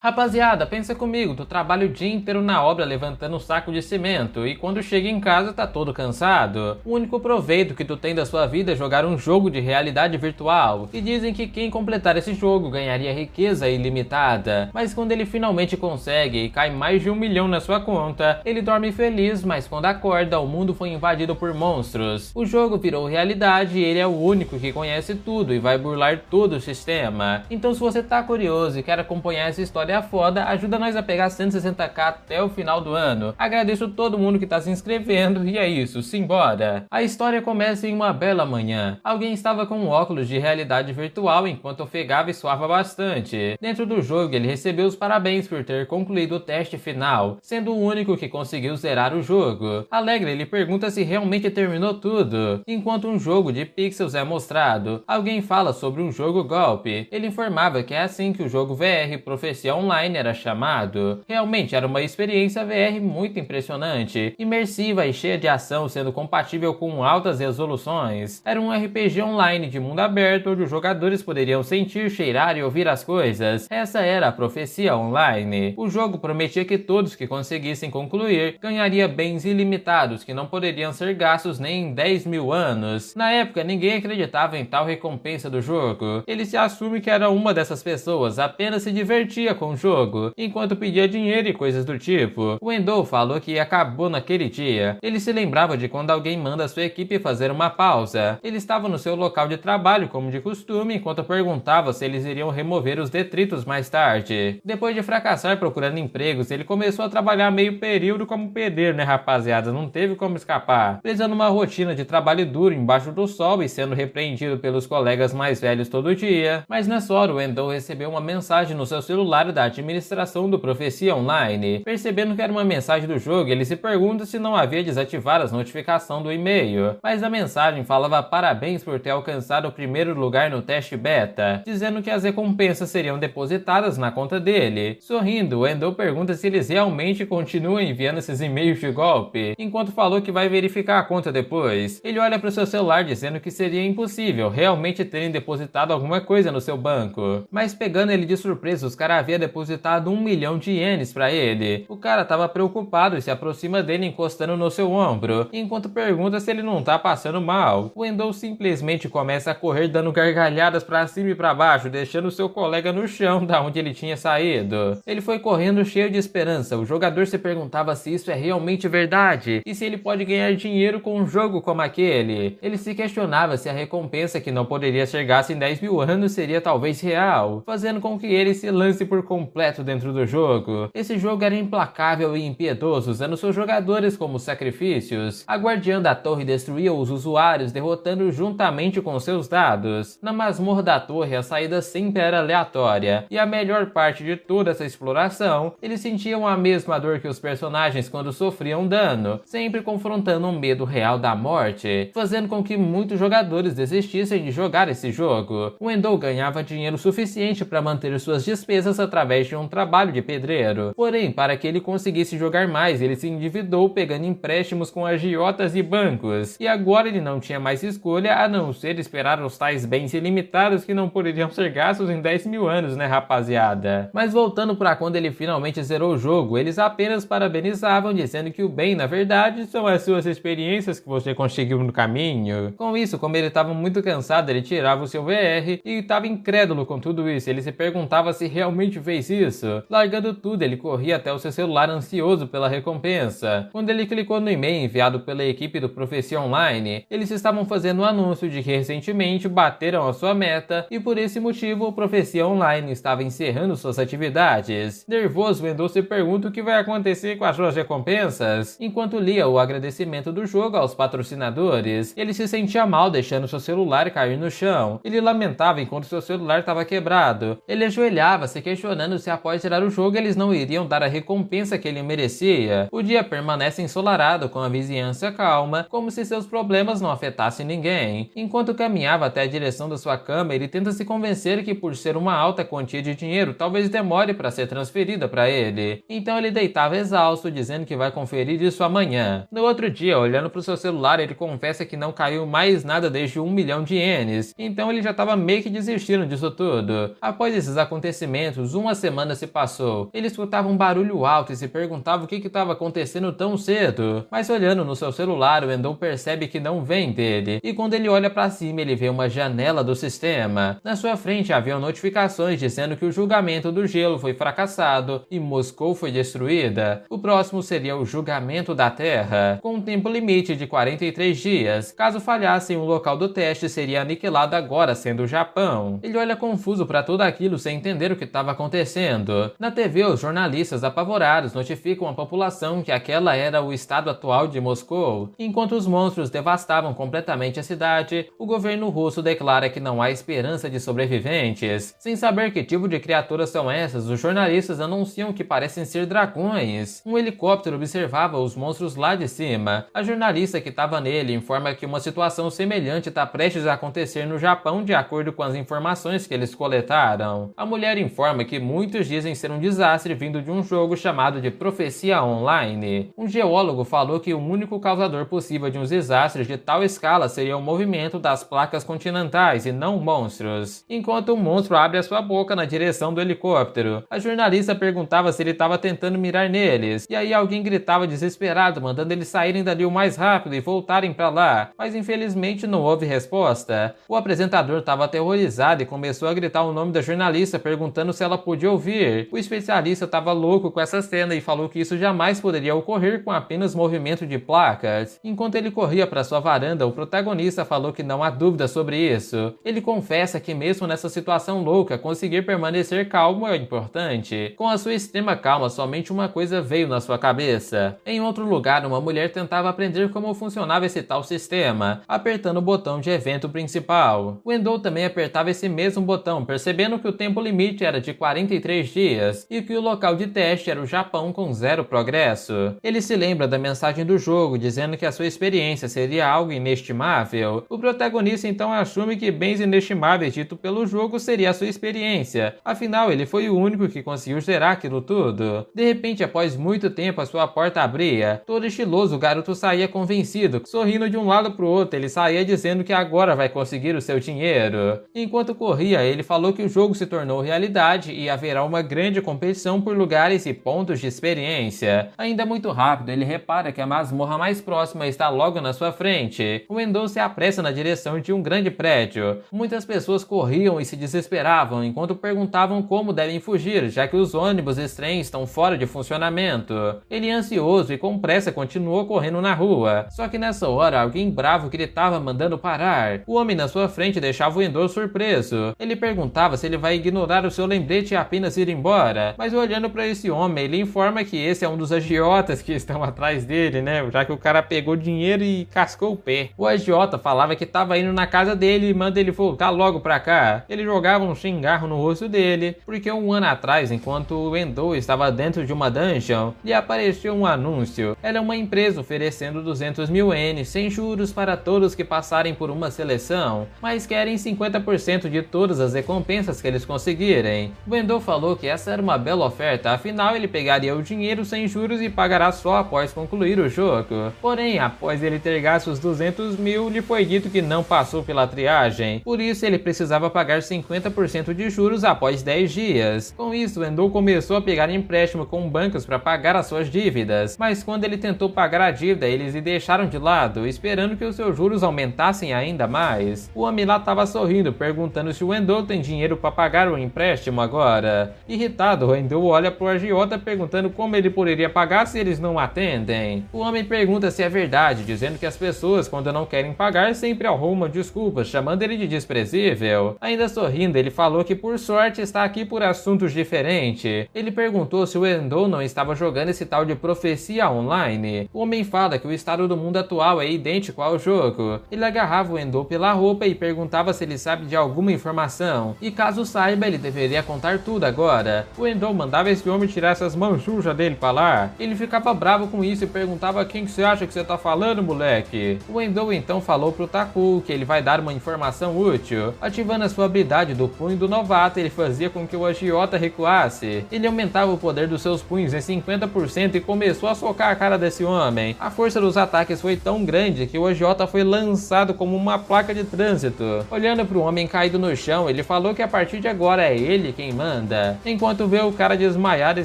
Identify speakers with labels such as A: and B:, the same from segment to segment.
A: Rapaziada, pensa comigo, tu trabalha o dia inteiro na obra levantando um saco de cimento e quando chega em casa tá todo cansado. O único proveito que tu tem da sua vida é jogar um jogo de realidade virtual. E dizem que quem completar esse jogo ganharia riqueza ilimitada. Mas quando ele finalmente consegue e cai mais de 1 milhão na sua conta, ele dorme feliz, mas quando acorda o mundo foi invadido por monstros. O jogo virou realidade e ele é o único que conhece tudo e vai burlar todo o sistema. Então se você tá curioso e quer acompanhar essa história foda, ajuda nós a pegar 160k até o final do ano. Agradeço todo mundo que tá se inscrevendo e é isso, simbora! A história começa em uma bela manhã. Alguém estava com um óculos de realidade virtual enquanto ofegava e suava bastante. Dentro do jogo ele recebeu os parabéns por ter concluído o teste final, sendo o único que conseguiu zerar o jogo. Alegre, ele pergunta se realmente terminou tudo. Enquanto um jogo de pixels é mostrado, alguém fala sobre um jogo golpe. Ele informava que é assim que o jogo VR Profecia Online era chamado. Realmente era uma experiência VR muito impressionante, imersiva e cheia de ação, sendo compatível com altas resoluções. Era um RPG online de mundo aberto onde os jogadores poderiam sentir, cheirar e ouvir as coisas. Essa era a Profecia Online. O jogo prometia que todos que conseguissem concluir ganharia bens ilimitados que não poderiam ser gastos nem em 10 mil anos. Na época ninguém acreditava em tal recompensa do jogo. Ele se assume que era uma dessas pessoas, apenas se divertia com o jogo, enquanto pedia dinheiro e coisas do tipo. O Wendell falou que acabou naquele dia. Ele se lembrava de quando alguém manda sua equipe fazer uma pausa. Ele estava no seu local de trabalho, como de costume, enquanto perguntava se eles iriam remover os detritos mais tarde. Depois de fracassar procurando empregos, ele começou a trabalhar meio período como pedreiro, né, rapaziada? Não teve como escapar. Preso numa rotina de trabalho duro embaixo do sol e sendo repreendido pelos colegas mais velhos todo dia. Mas nessa hora o Wendell recebeu uma mensagem no seu celular da administração do Profecia Online. Percebendo que era uma mensagem do jogo, ele se pergunta se não havia desativado as notificações do e-mail. Mas a mensagem falava parabéns por ter alcançado o primeiro lugar no teste beta, dizendo que as recompensas seriam depositadas na conta dele. Sorrindo, Wendell pergunta se eles realmente continuam enviando esses e-mails de golpe, enquanto falou que vai verificar a conta depois. Ele olha para o seu celular dizendo que seria impossível realmente terem depositado alguma coisa no seu banco. Mas pegando ele de surpresa, os caras haviam depositado 1 milhão de ienes para ele. O cara tava preocupado e se aproxima dele encostando no seu ombro, enquanto pergunta se ele não tá passando mal. O Wendell simplesmente começa a correr dando gargalhadas para cima e para baixo, deixando seu colega no chão da onde ele tinha saído. Ele foi correndo cheio de esperança. O jogador se perguntava se isso é realmente verdade e se ele pode ganhar dinheiro com um jogo como aquele. Ele se questionava se a recompensa, que não poderia ser gasta em 10 mil anos, seria talvez real, fazendo com que ele se lance por completo dentro do jogo. Esse jogo era implacável e impiedoso, usando seus jogadores como sacrifícios. A guardiã da torre destruía os usuários, derrotando juntamente com seus dados. Na masmorra da torre, a saída sempre era aleatória, e a melhor parte de toda essa exploração, eles sentiam a mesma dor que os personagens quando sofriam dano, sempre confrontando um medo real da morte, fazendo com que muitos jogadores desistissem de jogar esse jogo. O Wendell ganhava dinheiro suficiente para manter suas despesas através de um trabalho de pedreiro. Porém, para que ele conseguisse jogar mais, ele se endividou pegando empréstimos com agiotas e bancos. E agora ele não tinha mais escolha a não ser esperar os tais bens ilimitados que não poderiam ser gastos em 10 mil anos, né, rapaziada? Mas voltando para quando ele finalmente zerou o jogo, eles apenas parabenizavam, dizendo que o bem, na verdade, são as suas experiências que você conseguiu no caminho. Com isso, como ele estava muito cansado, ele tirava o seu VR e estava incrédulo com tudo isso. Ele se perguntava se realmente fez isso. Largando tudo, ele corria até o seu celular ansioso pela recompensa. Quando ele clicou no e-mail enviado pela equipe do Profecia Online, eles estavam fazendo um anúncio de que recentemente bateram a sua meta e por esse motivo o Profecia Online estava encerrando suas atividades. Nervoso, Wendell se pergunta o que vai acontecer com as suas recompensas. Enquanto lia o agradecimento do jogo aos patrocinadores, ele se sentia mal deixando seu celular cair no chão. Ele lamentava enquanto seu celular estava quebrado. Ele ajoelhava se questionando se após tirar o jogo eles não iriam dar a recompensa que ele merecia. O dia permanece ensolarado com a vizinhança calma, como se seus problemas não afetassem ninguém. Enquanto caminhava até a direção da sua cama, ele tenta se convencer que por ser uma alta quantia de dinheiro, talvez demore para ser transferida para ele. Então ele deitava exausto, dizendo que vai conferir isso amanhã. No outro dia, olhando para o seu celular, ele confessa que não caiu mais nada desde 1 milhão de ienes. Então ele já estava meio que desistindo disso tudo. Após esses acontecimentos, uma uma semana se passou. Ele escutava um barulho alto e se perguntava o que estava acontecendo tão cedo. Mas olhando no seu celular, o Wendell percebe que não vem dele. E quando ele olha para cima, ele vê uma janela do sistema. Na sua frente haviam notificações dizendo que o julgamento do gelo foi fracassado e Moscou foi destruída. O próximo seria o julgamento da Terra, com um tempo limite de 43 dias. Caso falhassem, o local do teste seria aniquilado agora, sendo o Japão. Ele olha confuso para tudo aquilo sem entender o que estava acontecendo. Na TV, os jornalistas apavorados notificam a população que aquela era o estado atual de Moscou. Enquanto os monstros devastavam completamente a cidade, o governo russo declara que não há esperança de sobreviventes. Sem saber que tipo de criaturas são essas, os jornalistas anunciam que parecem ser dragões. Um helicóptero observava os monstros lá de cima. A jornalista que estava nele informa que uma situação semelhante está prestes a acontecer no Japão, de acordo com as informações que eles coletaram. A mulher informa que muitos dizem ser um desastre vindo de um jogo chamado de Profecia Online. Um geólogo falou que o único causador possível de uns desastres de tal escala seria o movimento das placas continentais e não monstros. Enquanto o monstro abre a sua boca na direção do helicóptero, a jornalista perguntava se ele estava tentando mirar neles, e aí alguém gritava desesperado, mandando eles saírem dali o mais rápido e voltarem para lá, mas infelizmente não houve resposta. O apresentador estava aterrorizado e começou a gritar o nome da jornalista, perguntando se ela podia ouvir. O especialista estava louco com essa cena e falou que isso jamais poderia ocorrer com apenas movimento de placas. Enquanto ele corria para sua varanda, o protagonista falou que não há dúvida sobre isso. Ele confessa que mesmo nessa situação louca, conseguir permanecer calmo é importante. Com a sua extrema calma, somente uma coisa veio na sua cabeça. Em outro lugar, uma mulher tentava aprender como funcionava esse tal sistema, apertando o botão de evento principal. Wendell também apertava esse mesmo botão, percebendo que o tempo limite era de 43 dias e que o local de teste era o Japão com 0 progresso. Ele se lembra da mensagem do jogo, dizendo que a sua experiência seria algo inestimável. O protagonista então assume que bens inestimáveis dito pelo jogo seria a sua experiência, afinal ele foi o único que conseguiu gerar aquilo tudo. De repente, após muito tempo, a sua porta abria. Todo estiloso, o garoto saía convencido, sorrindo de um lado pro outro. Ele saía dizendo que agora vai conseguir o seu dinheiro. Enquanto corria, ele falou que o jogo se tornou realidade e haverá uma grande competição por lugares e pontos de experiência. Ainda muito rápido, ele repara que a masmorra mais próxima está logo na sua frente. O Wendell se apressa na direção de um grande prédio. Muitas pessoas corriam e se desesperavam enquanto perguntavam como devem fugir, já que os ônibus e trens estão fora de funcionamento. Ele, ansioso e com pressa, continuou correndo na rua. Só que nessa hora, alguém bravo gritava mandando parar. O homem na sua frente deixava o Wendell surpreso. Ele perguntava se ele vai ignorar o seu lembrete e apenas ir embora. Mas olhando para esse homem, ele informa que esse é um dos agiotas que estão atrás dele, né? Já que o cara pegou dinheiro e cascou o pé. O agiota falava que estava indo na casa dele e manda ele voltar logo pra cá. Ele jogava um xingarro no rosto dele, porque um ano atrás, enquanto o Wendell estava dentro de uma dungeon, lhe apareceu um anúncio. Era uma empresa oferecendo 200.000 ienes sem juros para todos que passarem por uma seleção, mas querem 50% de todas as recompensas que eles conseguirem. Wendell falou que essa era uma bela oferta, afinal ele pegaria o dinheiro sem juros e pagará só após concluir o jogo. Porém, após ele ter gasto os 200.000, lhe foi dito que não passou pela triagem, por isso ele precisava pagar 50% de juros após 10 dias. Com isso, Wendell começou a pegar empréstimo com bancos para pagar as suas dívidas, mas quando ele tentou pagar a dívida, eles lhe deixaram de lado, esperando que os seus juros aumentassem ainda mais. O homem lá estava sorrindo, perguntando se o Wendell tem dinheiro para pagar o empréstimo agora. Irritado, Wendell olha pro agiota perguntando como ele poderia pagar se eles não atendem. O homem pergunta se é verdade, dizendo que as pessoas, quando não querem pagar, sempre arrumam desculpas, chamando ele de desprezível. Ainda sorrindo, ele falou que por sorte está aqui por assuntos diferentes. Ele perguntou se o Wendell não estava jogando esse tal de Profecia Online. O homem fala que o estado do mundo atual é idêntico ao jogo. Ele agarrava o Wendell pela roupa e perguntava se ele sabe de alguma informação, e caso saiba, ele deveria contar tudo agora. O Wendell mandava esse homem tirar essas mãos sujas dele pra lá. Ele ficava bravo com isso e perguntava: quem que você acha que você tá falando, moleque? O Wendell então falou pro Taku que ele vai dar uma informação útil. Ativando a sua habilidade do punho do novato, ele fazia com que o agiota recuasse. Ele aumentava o poder dos seus punhos em 50% e começou a socar a cara desse homem. A força dos ataques foi tão grande que o agiota foi lançado como uma placa de trânsito. Olhando para o homem caído no chão, ele falou que a partir de agora é ele quem manda. banda, enquanto vê o cara desmaiado e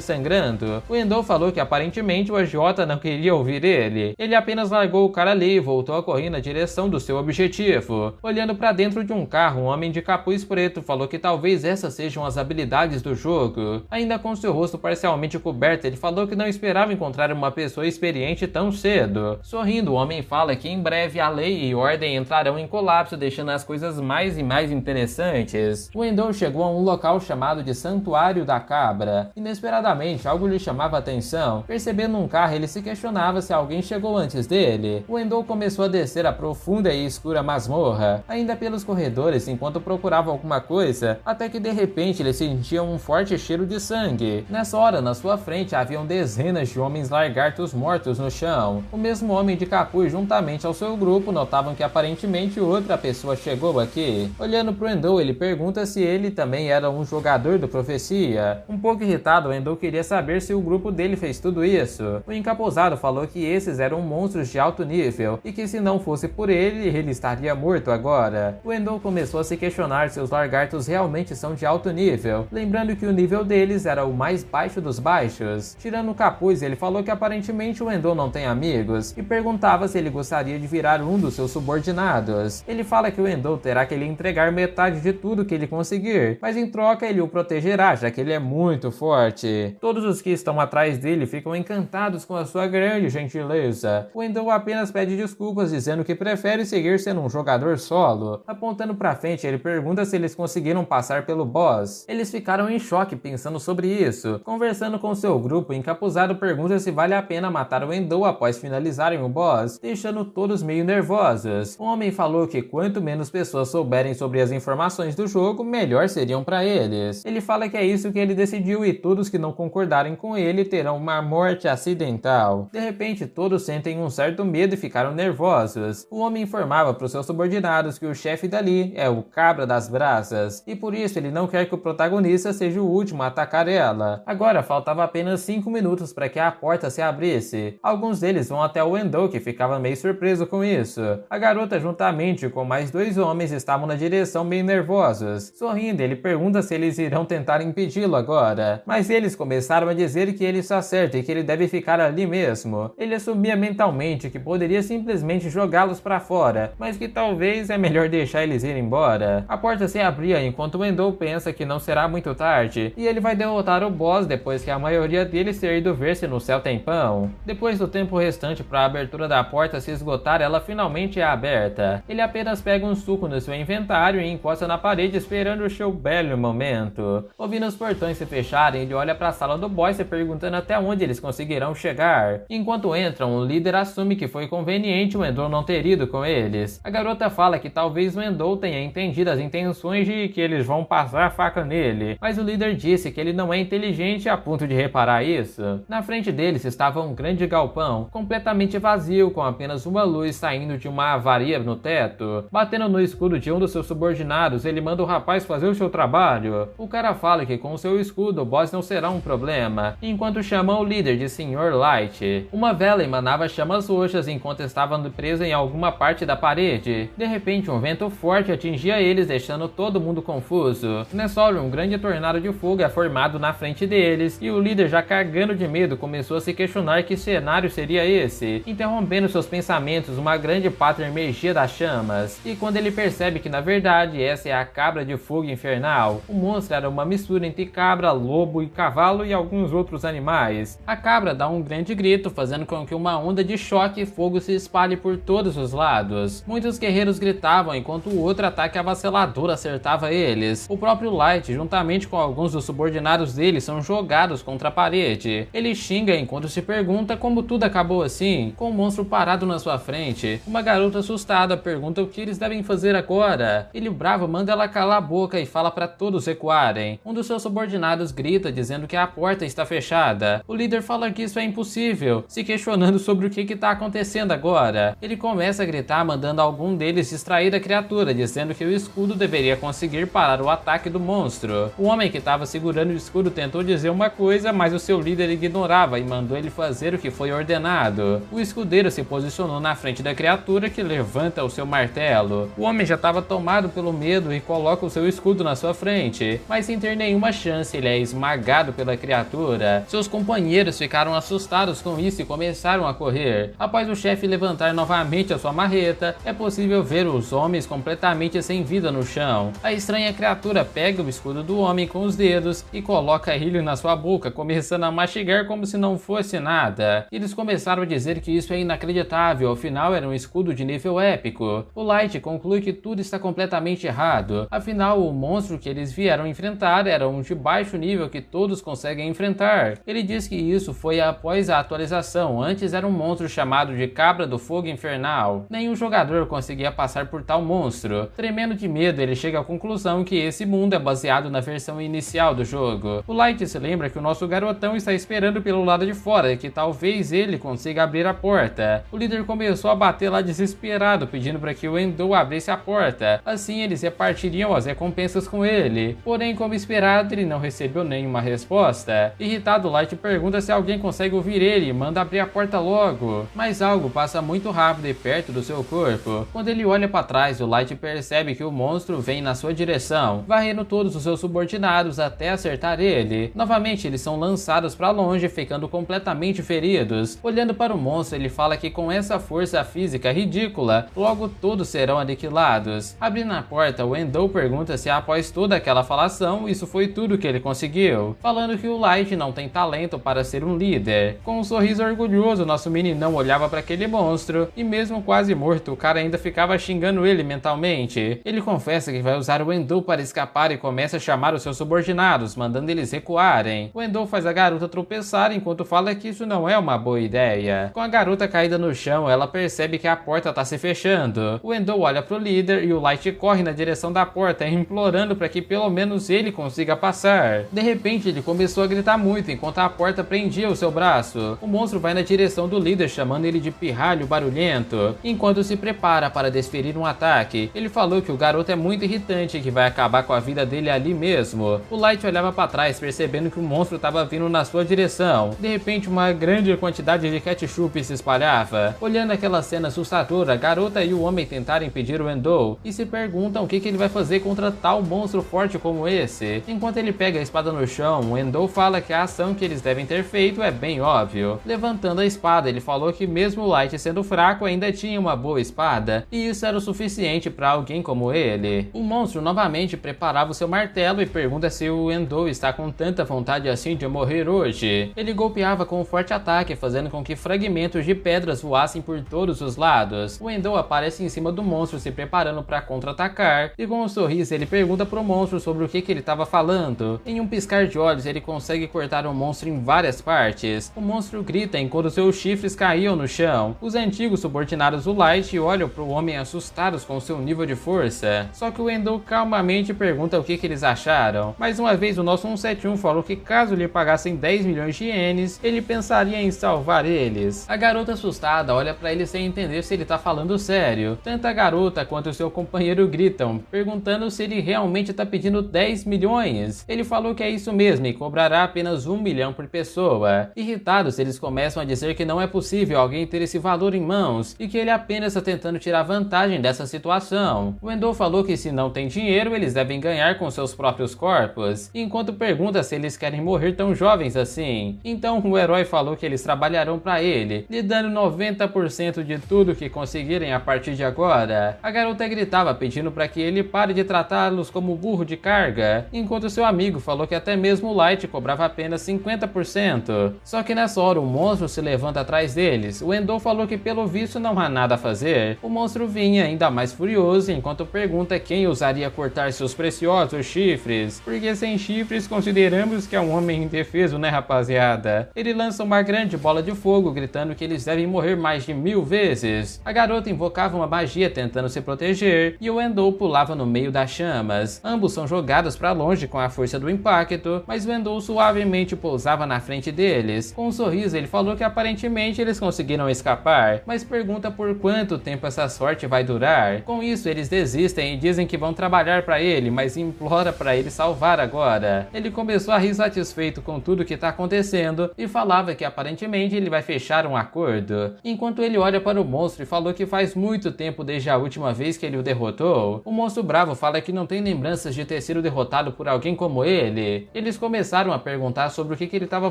A: sangrando. O Endo falou que aparentemente o agiota não queria ouvir ele. Ele apenas largou o cara ali e voltou a correr na direção do seu objetivo. Olhando para dentro de um carro, um homem de capuz preto falou que talvez essas sejam as habilidades do jogo. Ainda com seu rosto parcialmente coberto, ele falou que não esperava encontrar uma pessoa experiente tão cedo. Sorrindo, o homem fala que em breve a lei e ordem entrarão em colapso, deixando as coisas mais e mais interessantes. O Endo chegou a um local chamado de Santuário da Cabra. Inesperadamente, algo lhe chamava a atenção. Percebendo um carro, ele se questionava se alguém chegou antes dele. O Endo começou a descer a profunda e escura masmorra, ainda pelos corredores, enquanto procurava alguma coisa, até que de repente ele sentia um forte cheiro de sangue. Nessa hora, na sua frente, haviam dezenas de homens lagartos mortos no chão. O mesmo homem de capuz, juntamente ao seu grupo, notavam que aparentemente outra pessoa chegou aqui. Olhando pro Endo, ele pergunta se ele também era um jogador do Profecia. Um pouco irritado, o Endo queria saber se o grupo dele fez tudo isso. O encapuzado falou que esses eram monstros de alto nível e que se não fosse por ele estaria morto agora. O Endo começou a se questionar se os lagartos realmente são de alto nível, lembrando que o nível deles era o mais baixo dos baixos. Tirando o capuz, ele falou que aparentemente o Endo não tem amigos e perguntava se ele gostaria de virar um dos seus subordinados. Ele fala que o Endo terá que lhe entregar metade de tudo que ele conseguir, mas em troca ele o protegerá, já que ele é muito forte. Todos os que estão atrás dele ficam encantados com a sua grande gentileza. O Endo apenas pede desculpas, dizendo que prefere seguir sendo um jogador solo. Apontando pra frente, ele pergunta se eles conseguiram passar pelo boss. Eles ficaram em choque pensando sobre isso. Conversando com seu grupo, o encapuzado pergunta se vale a pena matar o Endo após finalizarem o boss, deixando todos meio nervosos. O homem falou que quanto menos pessoas souberem sobre as informações do jogo, melhor seriam para eles. Ele fala que é isso que ele decidiu e todos que não concordarem com ele terão uma morte acidental. De repente, todos sentem um certo medo e ficaram nervosos. O homem informava para os seus subordinados que o chefe dali é o Cabra das Braças, e por isso ele não quer que o protagonista seja o último a atacar ela. Agora faltava apenas 5 minutos para que a porta se abrisse. Alguns deles vão até o Endo, que ficava meio surpreso com isso. A garota, juntamente com mais 2 homens, estavam na direção meio nervosos. Sorrindo, ele pergunta se eles irão tentar impedi-lo agora, mas eles começaram a dizer que ele está certo e que ele deve ficar ali mesmo. Ele assumia mentalmente que poderia simplesmente jogá-los para fora, mas que talvez é melhor deixar eles ir embora. A porta se abria enquanto o Endo pensa que não será muito tarde, e ele vai derrotar o boss depois que a maioria deles ter ido ver-se no céu tempão. Depois do tempo restante para a abertura da porta se esgotar, ela finalmente é aberta. Ele apenas pega um suco no seu inventário e encosta na parede esperando o seu belo momento. Ouvindo os portões se fecharem, ele olha para a sala do boss se perguntando até onde eles conseguirão chegar. Enquanto entram, o líder assume que foi conveniente o Endo não ter ido com eles. A garota fala que talvez o Endo tenha entendido as intenções de que eles vão passar a faca nele, mas o líder disse que ele não é inteligente a ponto de reparar isso. Na frente deles estava um grande galpão, completamente vazio, com apenas uma luz saindo de uma avaria no teto. Batendo no escudo de um dos seus subordinados, ele manda o rapaz fazer o seu trabalho. O cara fala que com seu escudo o boss não será um problema, enquanto chama o líder de Sr. Light. Uma vela emanava chamas roxas enquanto estava preso em alguma parte da parede. De repente, um vento forte atingia eles, deixando todo mundo confuso. Nessa hora, um grande tornado de fogo é formado na frente deles, e o líder, já cagando de medo, começou a se questionar que cenário seria esse. Interrompendo seus pensamentos, uma grande pata emergia das chamas, e quando ele percebe que na verdade essa é a cabra de fogo infernal, o monstro era uma mistura entre cabra, lobo e cavalo e alguns outros animais. A cabra dá um grande grito, fazendo com que uma onda de choque e fogo se espalhe por todos os lados. Muitos guerreiros gritavam enquanto o outro ataque avassalador acertava eles. O próprio Light, juntamente com alguns dos subordinados dele, são jogados contra a parede. Ele xinga enquanto se pergunta como tudo acabou assim, com o monstro parado na sua frente. Uma garota assustada pergunta o que eles devem fazer agora. Ele, bravo, manda ela calar a boca e fala para todos recuarem. Um dos seus subordinados grita dizendo que a porta está fechada. O líder fala que isso é impossível, se questionando sobre o que está acontecendo agora. Ele começa a gritar, mandando algum deles distrair a criatura, dizendo que o escudo deveria conseguir parar o ataque do monstro. O homem que estava segurando o escudo tentou dizer uma coisa, mas o seu líder ignorava e mandou ele fazer o que foi ordenado. O escudeiro se posicionou na frente da criatura, que levanta o seu martelo. O homem já estava tomado pelo medo e coloca o seu escudo na sua frente, mas sem ter nenhuma chance, ele é esmagado pela criatura. Seus companheiros ficaram assustados com isso e começaram a correr. Após o chefe levantar novamente a sua marreta, é possível ver os homens completamente sem vida no chão. A estranha criatura pega o escudo do homem com os dedos e coloca ele na sua boca, começando a mastigar como se não fosse nada. Eles começaram a dizer que isso é inacreditável, afinal era um escudo de nível épico. O Light conclui que tudo está completamente errado, afinal o monstro que eles vieram enfrentar era um de baixo nível que todos conseguem enfrentar. Ele diz que isso foi após a atualização, antes era um monstro chamado de Cabra do Fogo Infernal. Nenhum jogador conseguia passar por tal monstro. Tremendo de medo, ele chega à conclusão que esse mundo é baseado na versão inicial do jogo. O Light se lembra que o nosso garotão está esperando pelo lado de fora e que talvez ele consiga abrir a porta. O líder começou a bater lá desesperado, pedindo para que o Endo abrisse a porta. Assim eles repartiriam as recompensas com ele. Porém, como esperado, ele não recebeu nenhuma resposta. Irritado, Light pergunta se alguém consegue ouvir ele e manda abrir a porta logo. Mas algo passa muito rápido e perto do seu corpo. Quando ele olha para trás, o Light percebe que o monstro vem na sua direção, varrendo todos os seus subordinados até acertar ele. Novamente, eles são lançados para longe, ficando completamente feridos. Olhando para o monstro, ele fala que com essa força física ridícula, logo todos serão aniquilados. Abrindo a porta, o Endo pergunta se após toda aquela falação, isso foi tudo que ele conseguiu, falando que o Light não tem talento para ser um líder. Com um sorriso orgulhoso, nosso meninão olhava para aquele monstro, e mesmo quase morto, o cara ainda ficava xingando ele mentalmente. Ele confessa que vai usar o Endo para escapar e começa a chamar os seus subordinados, mandando eles recuarem. O Endo faz a garota tropeçar enquanto fala que isso não é uma boa ideia. Com a garota caída no chão, ela percebe que a porta está se fechando. O Endo olha pro líder e o Light corre na direção da porta, implorando para que pelo menos ele consiga passar. De repente, ele começou a gritar muito enquanto a porta prendia o seu braço. O monstro vai na direção do líder, chamando ele de pirralho barulhento, enquanto se prepara para desferir um ataque. Ele falou que o garoto é muito irritante e que vai acabar com a vida dele ali mesmo. O Light olhava para trás, percebendo que o monstro estava vindo na sua direção. De repente, uma grande quantidade de ketchup se espalhava. Olhando aquela cena assustadora, a garota e o homem tentaram impedir o Endo e se perguntam o que ele vai fazer contra tal monstro forte como esse. Enquanto ele pega a espada no chão, o Endo fala que a ação que eles devem ter feito é bem óbvio. Levantando a espada, ele falou que mesmo o Light sendo fraco, ainda tinha uma boa espada, e isso era o suficiente para alguém como ele. O monstro novamente preparava o seu martelo e pergunta se o Endo está com tanta vontade assim de morrer hoje. Ele golpeava com um forte ataque, fazendo com que fragmentos de pedras voassem por todos os lados. O Endo aparece em cima do monstro, se preparando para contra-atacar, e com um sorriso ele pergunta pro monstro sobre o que ele estava falando. Em um piscar de olhos, ele consegue cortar o monstro em várias partes. O monstro grita enquanto seus chifres caíam no chão. Os antigos subordinados do Light olham pro homem assustados com seu nível de força. Só que o Endo calmamente pergunta o que eles acharam. Mais uma vez, o nosso 171 falou que caso lhe pagassem 10 milhões de ienes, ele pensaria em salvar eles. A garota assustada olha para ele sem entender se ele tá falando sério. Tanto a garota quanto seu companheiro gritam, perguntando se ele realmente tá pedindo 10 milhões. Ele falou que é isso mesmo e cobrará apenas 1 milhão por pessoa. Irritados, eles começam a dizer que não é possível alguém ter esse valor em mãos e que ele apenas está tentando tirar vantagem dessa situação. O Endo falou que se não tem dinheiro, eles devem ganhar com seus próprios corpos, enquanto pergunta se eles querem morrer tão jovens assim. Então o herói falou que eles trabalharão para ele, lhe dando 90% de tudo que conseguirem a partir de agora. A garota gritava pedindo para que ele pare de tratá-los como burro de carga, enquanto seu amigo falou que até mesmo o Light cobrava apenas 50%. Só que nessa hora o monstro se levanta atrás deles. O Endo falou que pelo visto não há nada a fazer. O monstro vinha ainda mais furioso enquanto pergunta quem ousaria cortar seus preciosos chifres, porque sem chifres consideramos que é um homem indefeso, né, rapaziada? Ele lança uma grande bola de fogo gritando que eles devem morrer mais de 1000 vezes. A garota invocava uma magia tentando se proteger e o Endo pulava no meio das chamas. Ambos são jogados para longe com a força do impacto, mas o Endo suavemente pousava na frente deles. Com um sorriso, ele falou que aparentemente eles conseguiram escapar, mas pergunta por quanto tempo essa sorte vai durar. Com isso, eles desistem e dizem que vão trabalhar para ele, mas implora para ele salvar agora. Ele começou a rir satisfeito com tudo que está acontecendo e falava que aparentemente ele vai fechar um acordo. Enquanto ele olha para o monstro e falou que faz muito tempo desde a última vez que ele o derrotou. O monstro bravo fala que não tem lembranças de ter sido derrotado derrotado por alguém como ele. Eles começaram a perguntar sobre o que ele estava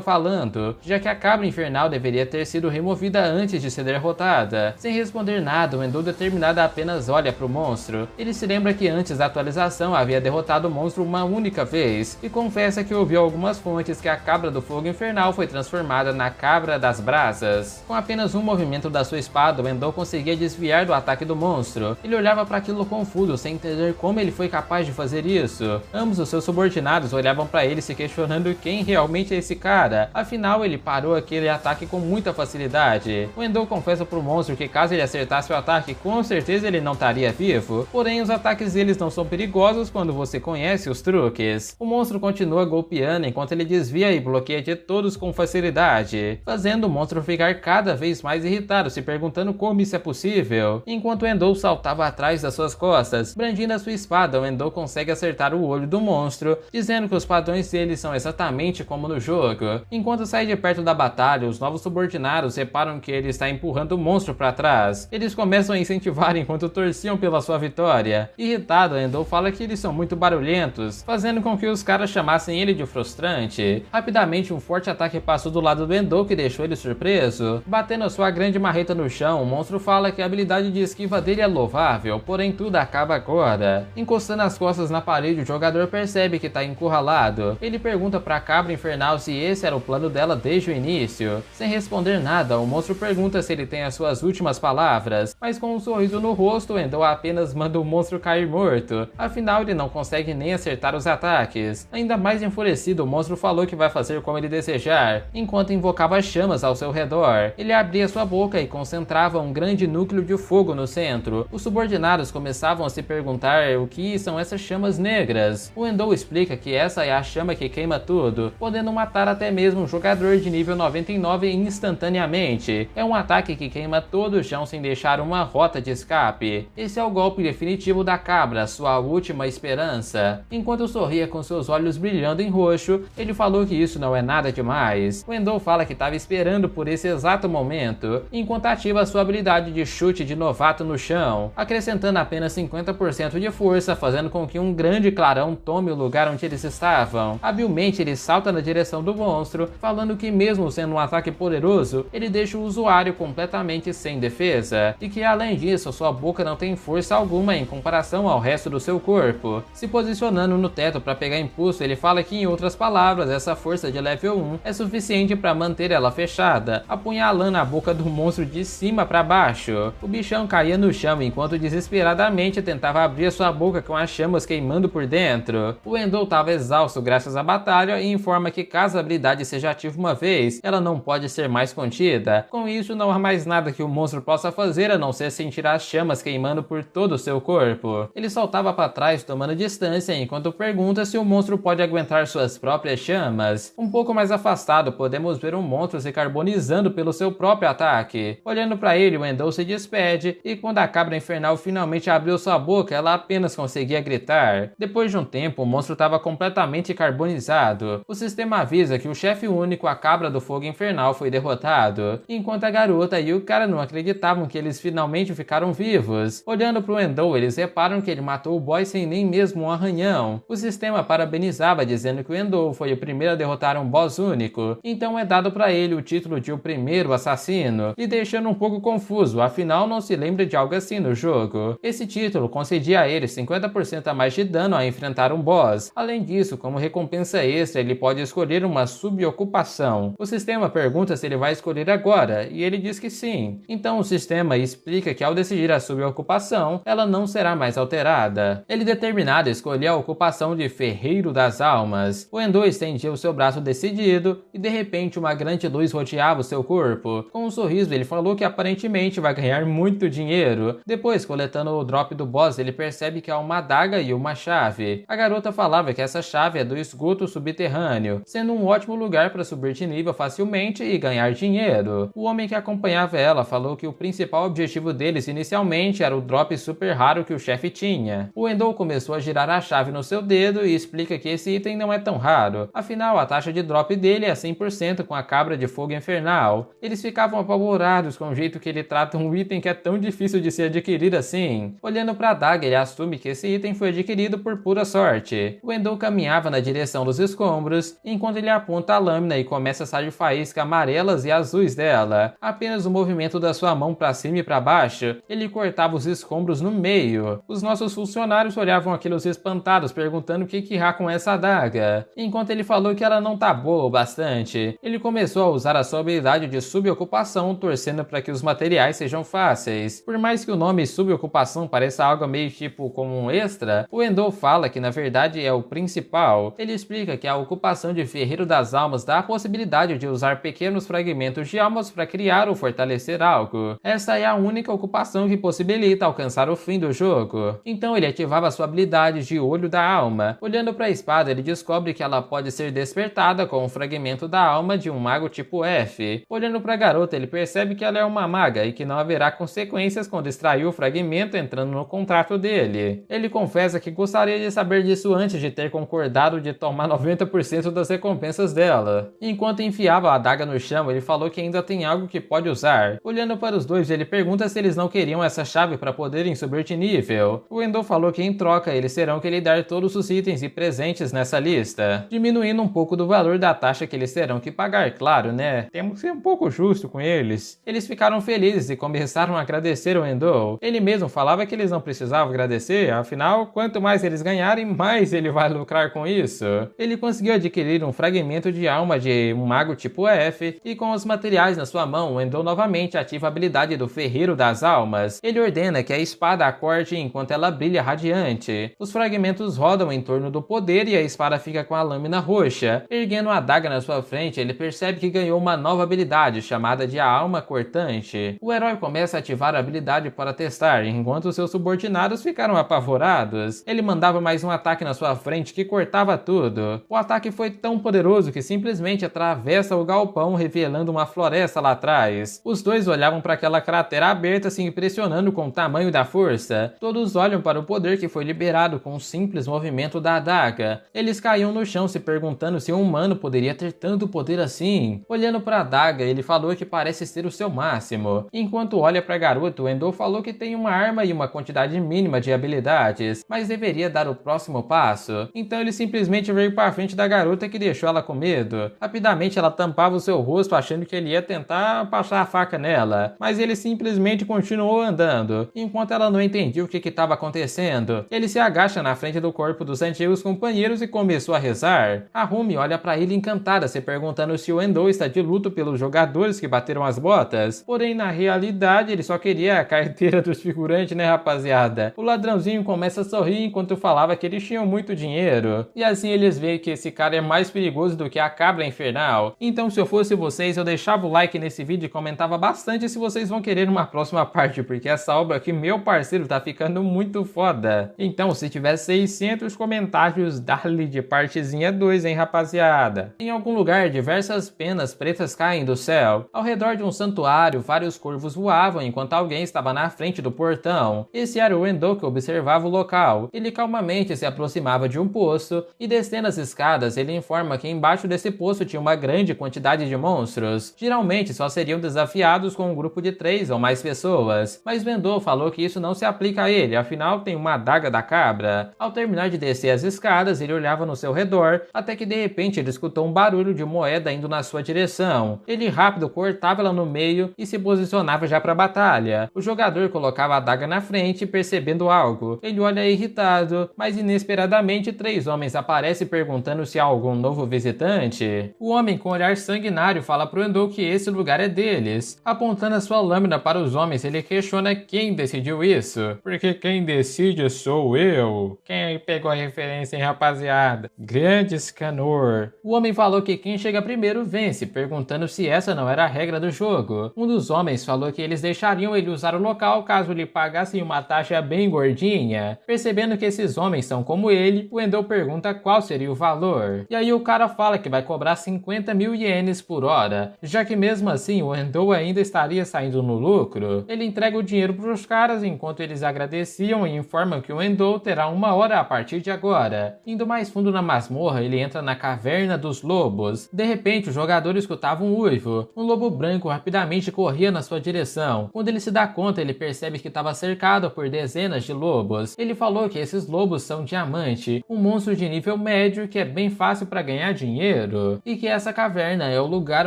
A: falando, já que a cabra infernal deveria ter sido removida antes de ser derrotada. Sem responder nada, o Endo determinado apenas olha para o monstro. Ele se lembra que antes da atualização havia derrotado o monstro uma única vez, e confessa que ouviu algumas fontes que a cabra do fogo infernal foi transformada na cabra das brasas. Com apenas um movimento da sua espada, o Endo conseguia desviar do ataque do monstro. Ele olhava para aquilo confuso, sem entender como ele foi capaz de fazer isso. Ambos os seus subordinados olhavam para ele se questionando quem realmente é esse cara. Afinal, ele parou aquele ataque com muita facilidade. O Endo confessa pro monstro que caso ele acertasse o ataque, com certeza ele não estaria vivo. Porém, os ataques deles não são perigosos quando você conhece os truques. O monstro continua golpeando enquanto ele desvia e bloqueia de todos com facilidade, fazendo o monstro ficar cada vez mais irritado, se perguntando como isso é possível. Enquanto o Endo saltava atrás das suas costas, brandindo a sua espada, o Endo consegue acertar o olho do monstro, dizendo que os padrões dele são exatamente como no jogo. Enquanto sai de perto da batalha, os novos subordinados reparam que ele está empurrando o monstro para trás. Eles começam a incentivar enquanto torciam pela sua vitória. Irritado, Endo fala que eles são muito barulhentos, fazendo com que os caras chamassem ele de frustrante. Rapidamente, um forte ataque passou do lado do Endo que deixou ele surpreso. Batendo a sua grande marreta no chão, o monstro fala que a habilidade de esquiva dele é louvável, porém tudo acaba agora. Encostando as costas na parede, o jogador percebe que está encurralado. Ele pergunta para a cabra infernal se esse era o plano dela desde o início. Sem responder nada, o monstro pergunta se ele tem as suas últimas palavras, mas com um sorriso no rosto, Endo apenas manda o monstro cair morto. Afinal, ele não consegue nem acertar os ataques. Ainda mais enfurecido, o monstro falou que vai fazer como ele desejar, enquanto invocava chamas ao seu redor. Ele abria sua boca e concentrava um grande núcleo de fogo no centro. Os subordinados começavam a se perguntar o que são essas chamas negras. O Endo explica que essa é a chama que queima tudo, podendo matar até mesmo um jogador de nível 99 instantaneamente. É um ataque que queima todo o chão sem deixar uma rota de escape. Esse é o golpe definitivo da cabra, sua última esperança. Enquanto sorria com seus olhos brilhando em roxo, ele falou que isso não é nada demais. O Endo fala que estava esperando por esse exato momento, enquanto ativa sua habilidade de chute de novato no chão, acrescentando apenas 50% de força, fazendo com que um grande clarão tome o lugar onde eles estavam. Habilmente, ele salta na direção do monstro, falando que mesmo sendo um ataque poderoso, ele deixa o usuário completamente sem defesa, e que além disso, sua boca não tem força alguma em comparação ao resto do seu corpo. Se posicionando no teto para pegar impulso, ele fala que, em outras palavras, essa força de level 1 é suficiente para manter ela fechada, apunhalando a boca do monstro de cima para baixo. O bichão caía no chão enquanto desesperadamente tentava abrir sua boca com as chamas queimando por dentro. O Endo estava exausto graças à batalha e informa que caso a habilidade seja ativa uma vez, ela não pode ser mais contida. Com isso, não há mais nada que o monstro possa fazer a não ser sentir as chamas queimando por todo o seu corpo. Ele saltava para trás tomando distância enquanto pergunta se o monstro pode aguentar suas próprias chamas. Um pouco mais afastado, podemos ver um monstro se carbonizando pelo seu próprio ataque. Olhando para ele, o Endo se despede e quando a cabra infernal finalmente abriu sua boca, ela apenas conseguia gritar. Depois de um tempo, o monstro estava completamente carbonizado. O sistema avisa que o chefe único, a cabra do fogo infernal, foi derrotado, enquanto a garota e o cara não acreditavam que eles finalmente ficaram vivos. Olhando para o Endo, eles reparam que ele matou o boy sem nem mesmo um arranhão. O sistema parabenizava, dizendo que o Endo foi o primeiro a derrotar um boss único, então é dado para ele o título de o primeiro assassino, e deixando um pouco confuso, afinal não se lembra de algo assim no jogo. Esse título concedia a ele 50% a mais de dano ao enfrentar um boss. Além disso, como recompensa extra, ele pode escolher uma subocupação. O sistema pergunta se ele vai escolher agora, e ele diz que sim. Então o sistema explica que ao decidir a subocupação, ela não será mais alterada. Ele determinado escolheu a ocupação de Ferreiro das Almas. O Endo estendia o seu braço decidido, e de repente uma grande luz rodeava o seu corpo. Com um sorriso, ele falou que aparentemente vai ganhar muito dinheiro. Depois, coletando o drop do boss, ele percebe que há uma adaga e uma chave. A garota falava que essa chave é do esgoto subterrâneo, sendo um ótimo lugar para subir de nível facilmente e ganhar dinheiro. O homem que acompanhava ela falou que o principal objetivo deles inicialmente era o drop super raro que o chefe tinha. O Endo começou a girar a chave no seu dedo e explica que esse item não é tão raro, afinal a taxa de drop dele é 100% com a cabra de fogo infernal. Eles ficavam apavorados com o jeito que ele trata um item que é tão difícil de ser adquirido assim. Olhando para a adaga, ele assume que esse item foi adquirido por pura sorte. forte. O Endo caminhava na direção dos escombros, enquanto ele aponta a lâmina e começa a sair faíscas amarelas e azuis dela. Apenas o movimento da sua mão para cima e para baixo, ele cortava os escombros no meio. Os nossos funcionários olhavam aquilo espantados, perguntando o que irá com essa adaga. Enquanto ele falou que ela não tá boa o bastante, ele começou a usar a sua habilidade de subocupação, torcendo para que os materiais sejam fáceis. Por mais que o nome subocupação pareça algo meio tipo como um extra, o Endo fala que na verdade é o principal. Ele explica que a ocupação de Ferreiro das Almas dá a possibilidade de usar pequenos fragmentos de almas para criar ou fortalecer algo. Essa é a única ocupação que possibilita alcançar o fim do jogo. Então ele ativava sua habilidade de Olho da Alma. Olhando para a espada, ele descobre que ela pode ser despertada com um fragmento da alma de um mago tipo F. Olhando para a garota, ele percebe que ela é uma maga e que não haverá consequências quando extrair o fragmento entrando no contrato dele. Ele confessa que gostaria de saber disso antes de ter concordado de tomar 90% das recompensas dela. Enquanto enfiava a adaga no chão, ele falou que ainda tem algo que pode usar. Olhando para os dois, ele pergunta se eles não queriam essa chave para poderem subir de nível. O Endo falou que em troca eles terão que lhe dar todos os itens e presentes nessa lista, diminuindo um pouco do valor da taxa que eles terão que pagar, claro, né? Temos que ser um pouco justo com eles. Eles ficaram felizes e começaram a agradecer o Endo. Ele mesmo falava que eles não precisavam agradecer, afinal, quanto mais eles ganharem, mais ele vai lucrar com isso. Ele conseguiu adquirir um fragmento de alma de um mago tipo F, e com os materiais na sua mão, o Endo novamente ativa a habilidade do Ferreiro das Almas. Ele ordena que a espada a corte enquanto ela brilha radiante. Os fragmentos rodam em torno do poder e a espada fica com a lâmina roxa. Erguendo a adaga na sua frente, ele percebe que ganhou uma nova habilidade chamada de a Alma Cortante. O herói começa a ativar a habilidade para testar, enquanto seus subordinados ficaram apavorados. Ele mandava mais um ataque na sua frente que cortava tudo. O ataque foi tão poderoso que simplesmente atravessa o galpão, revelando uma floresta lá atrás. Os dois olhavam para aquela cratera aberta, se impressionando com o tamanho da força. Todos olham para o poder que foi liberado com um simples movimento da adaga. Eles caíam no chão se perguntando se um humano poderia ter tanto poder assim. Olhando para a adaga, ele falou que parece ser o seu máximo. Enquanto olha para a garota, o Endo falou que tem uma arma e uma quantidade mínima de habilidades, mas deveria dar o próximo passo. Então ele simplesmente veio para frente da garota, que deixou ela com medo. Rapidamente ela tampava o seu rosto, achando que ele ia tentar passar a faca nela, mas ele simplesmente continuou andando. Enquanto ela não entendia o que estava acontecendo, ele se agacha na frente do corpo dos antigos companheiros e começou a rezar. A Rumi olha para ele encantada, se perguntando se o Endo está de luto pelos jogadores que bateram as botas. Porém, na realidade, ele só queria a carteira dos figurantes, né, rapaziada? O ladrãozinho começa a sorrir enquanto falava que eles tinham muito dinheiro. E assim eles veem que esse cara é mais perigoso do que a cabra infernal. Então, se eu fosse vocês, eu deixava o like nesse vídeo e comentava bastante se vocês vão querer uma próxima parte, porque essa obra aqui, meu parceiro, tá ficando muito foda. Então, se tiver 600 comentários, dá-lhe de partezinha 2, hein, rapaziada? Em algum lugar, diversas penas pretas caem do céu. Ao redor de um santuário, vários corvos voavam enquanto alguém estava na frente do portão. Esse era o Endo, que observava o local. Ele calmamente se aproximava de um poço e, descendo as escadas, ele informa que embaixo desse poço tinha uma grande quantidade de monstros. Geralmente só seriam desafiados com um grupo de 3 ou mais pessoas, mas o Endo falou que isso não se aplica a ele, afinal tem uma adaga da cabra. Ao terminar de descer as escadas, ele olhava no seu redor, até que de repente ele escutou um barulho de moeda indo na sua direção. Ele rápido cortava ela no meio e se posicionava já para a batalha. O jogador colocava a adaga na frente, percebendo algo. Ele olha irritado, mas inesperadamente 3 homens aparecem perguntando se há algum novo visitante. O homem com olhar sanguinário fala pro Endo que esse lugar é deles. Apontando a sua lâmina para os homens, ele questiona quem decidiu isso. Porque quem decide sou eu. Quem aí pegou a referência, hein, rapaziada? Grande Scanor. O homem falou que quem chega primeiro vence, perguntando se essa não era a regra do jogo. Um dos homens falou que eles deixariam ele usar o local caso lhe pagassem uma taxa bem gordinha. Percebendo que esses homens são como ele, o Endo pergunta qual seria o valor. E aí o cara fala que vai cobrar 50.000 ienes por hora, já que mesmo assim o Endo ainda estaria saindo no lucro. Ele entrega o dinheiro para os caras enquanto eles agradeciam e informam que o Endo terá 1 hora a partir de agora. Indo mais fundo na masmorra, ele entra na caverna dos lobos. De repente, o jogador escutava um uivo. Um lobo branco rapidamente corria na sua direção. Quando ele se dá conta, ele percebe que estava cercado por dezenas de lobos. Ele falou que esses lobos são diamantes diamante, um monstro de nível médio que é bem fácil para ganhar dinheiro, e que essa caverna é o lugar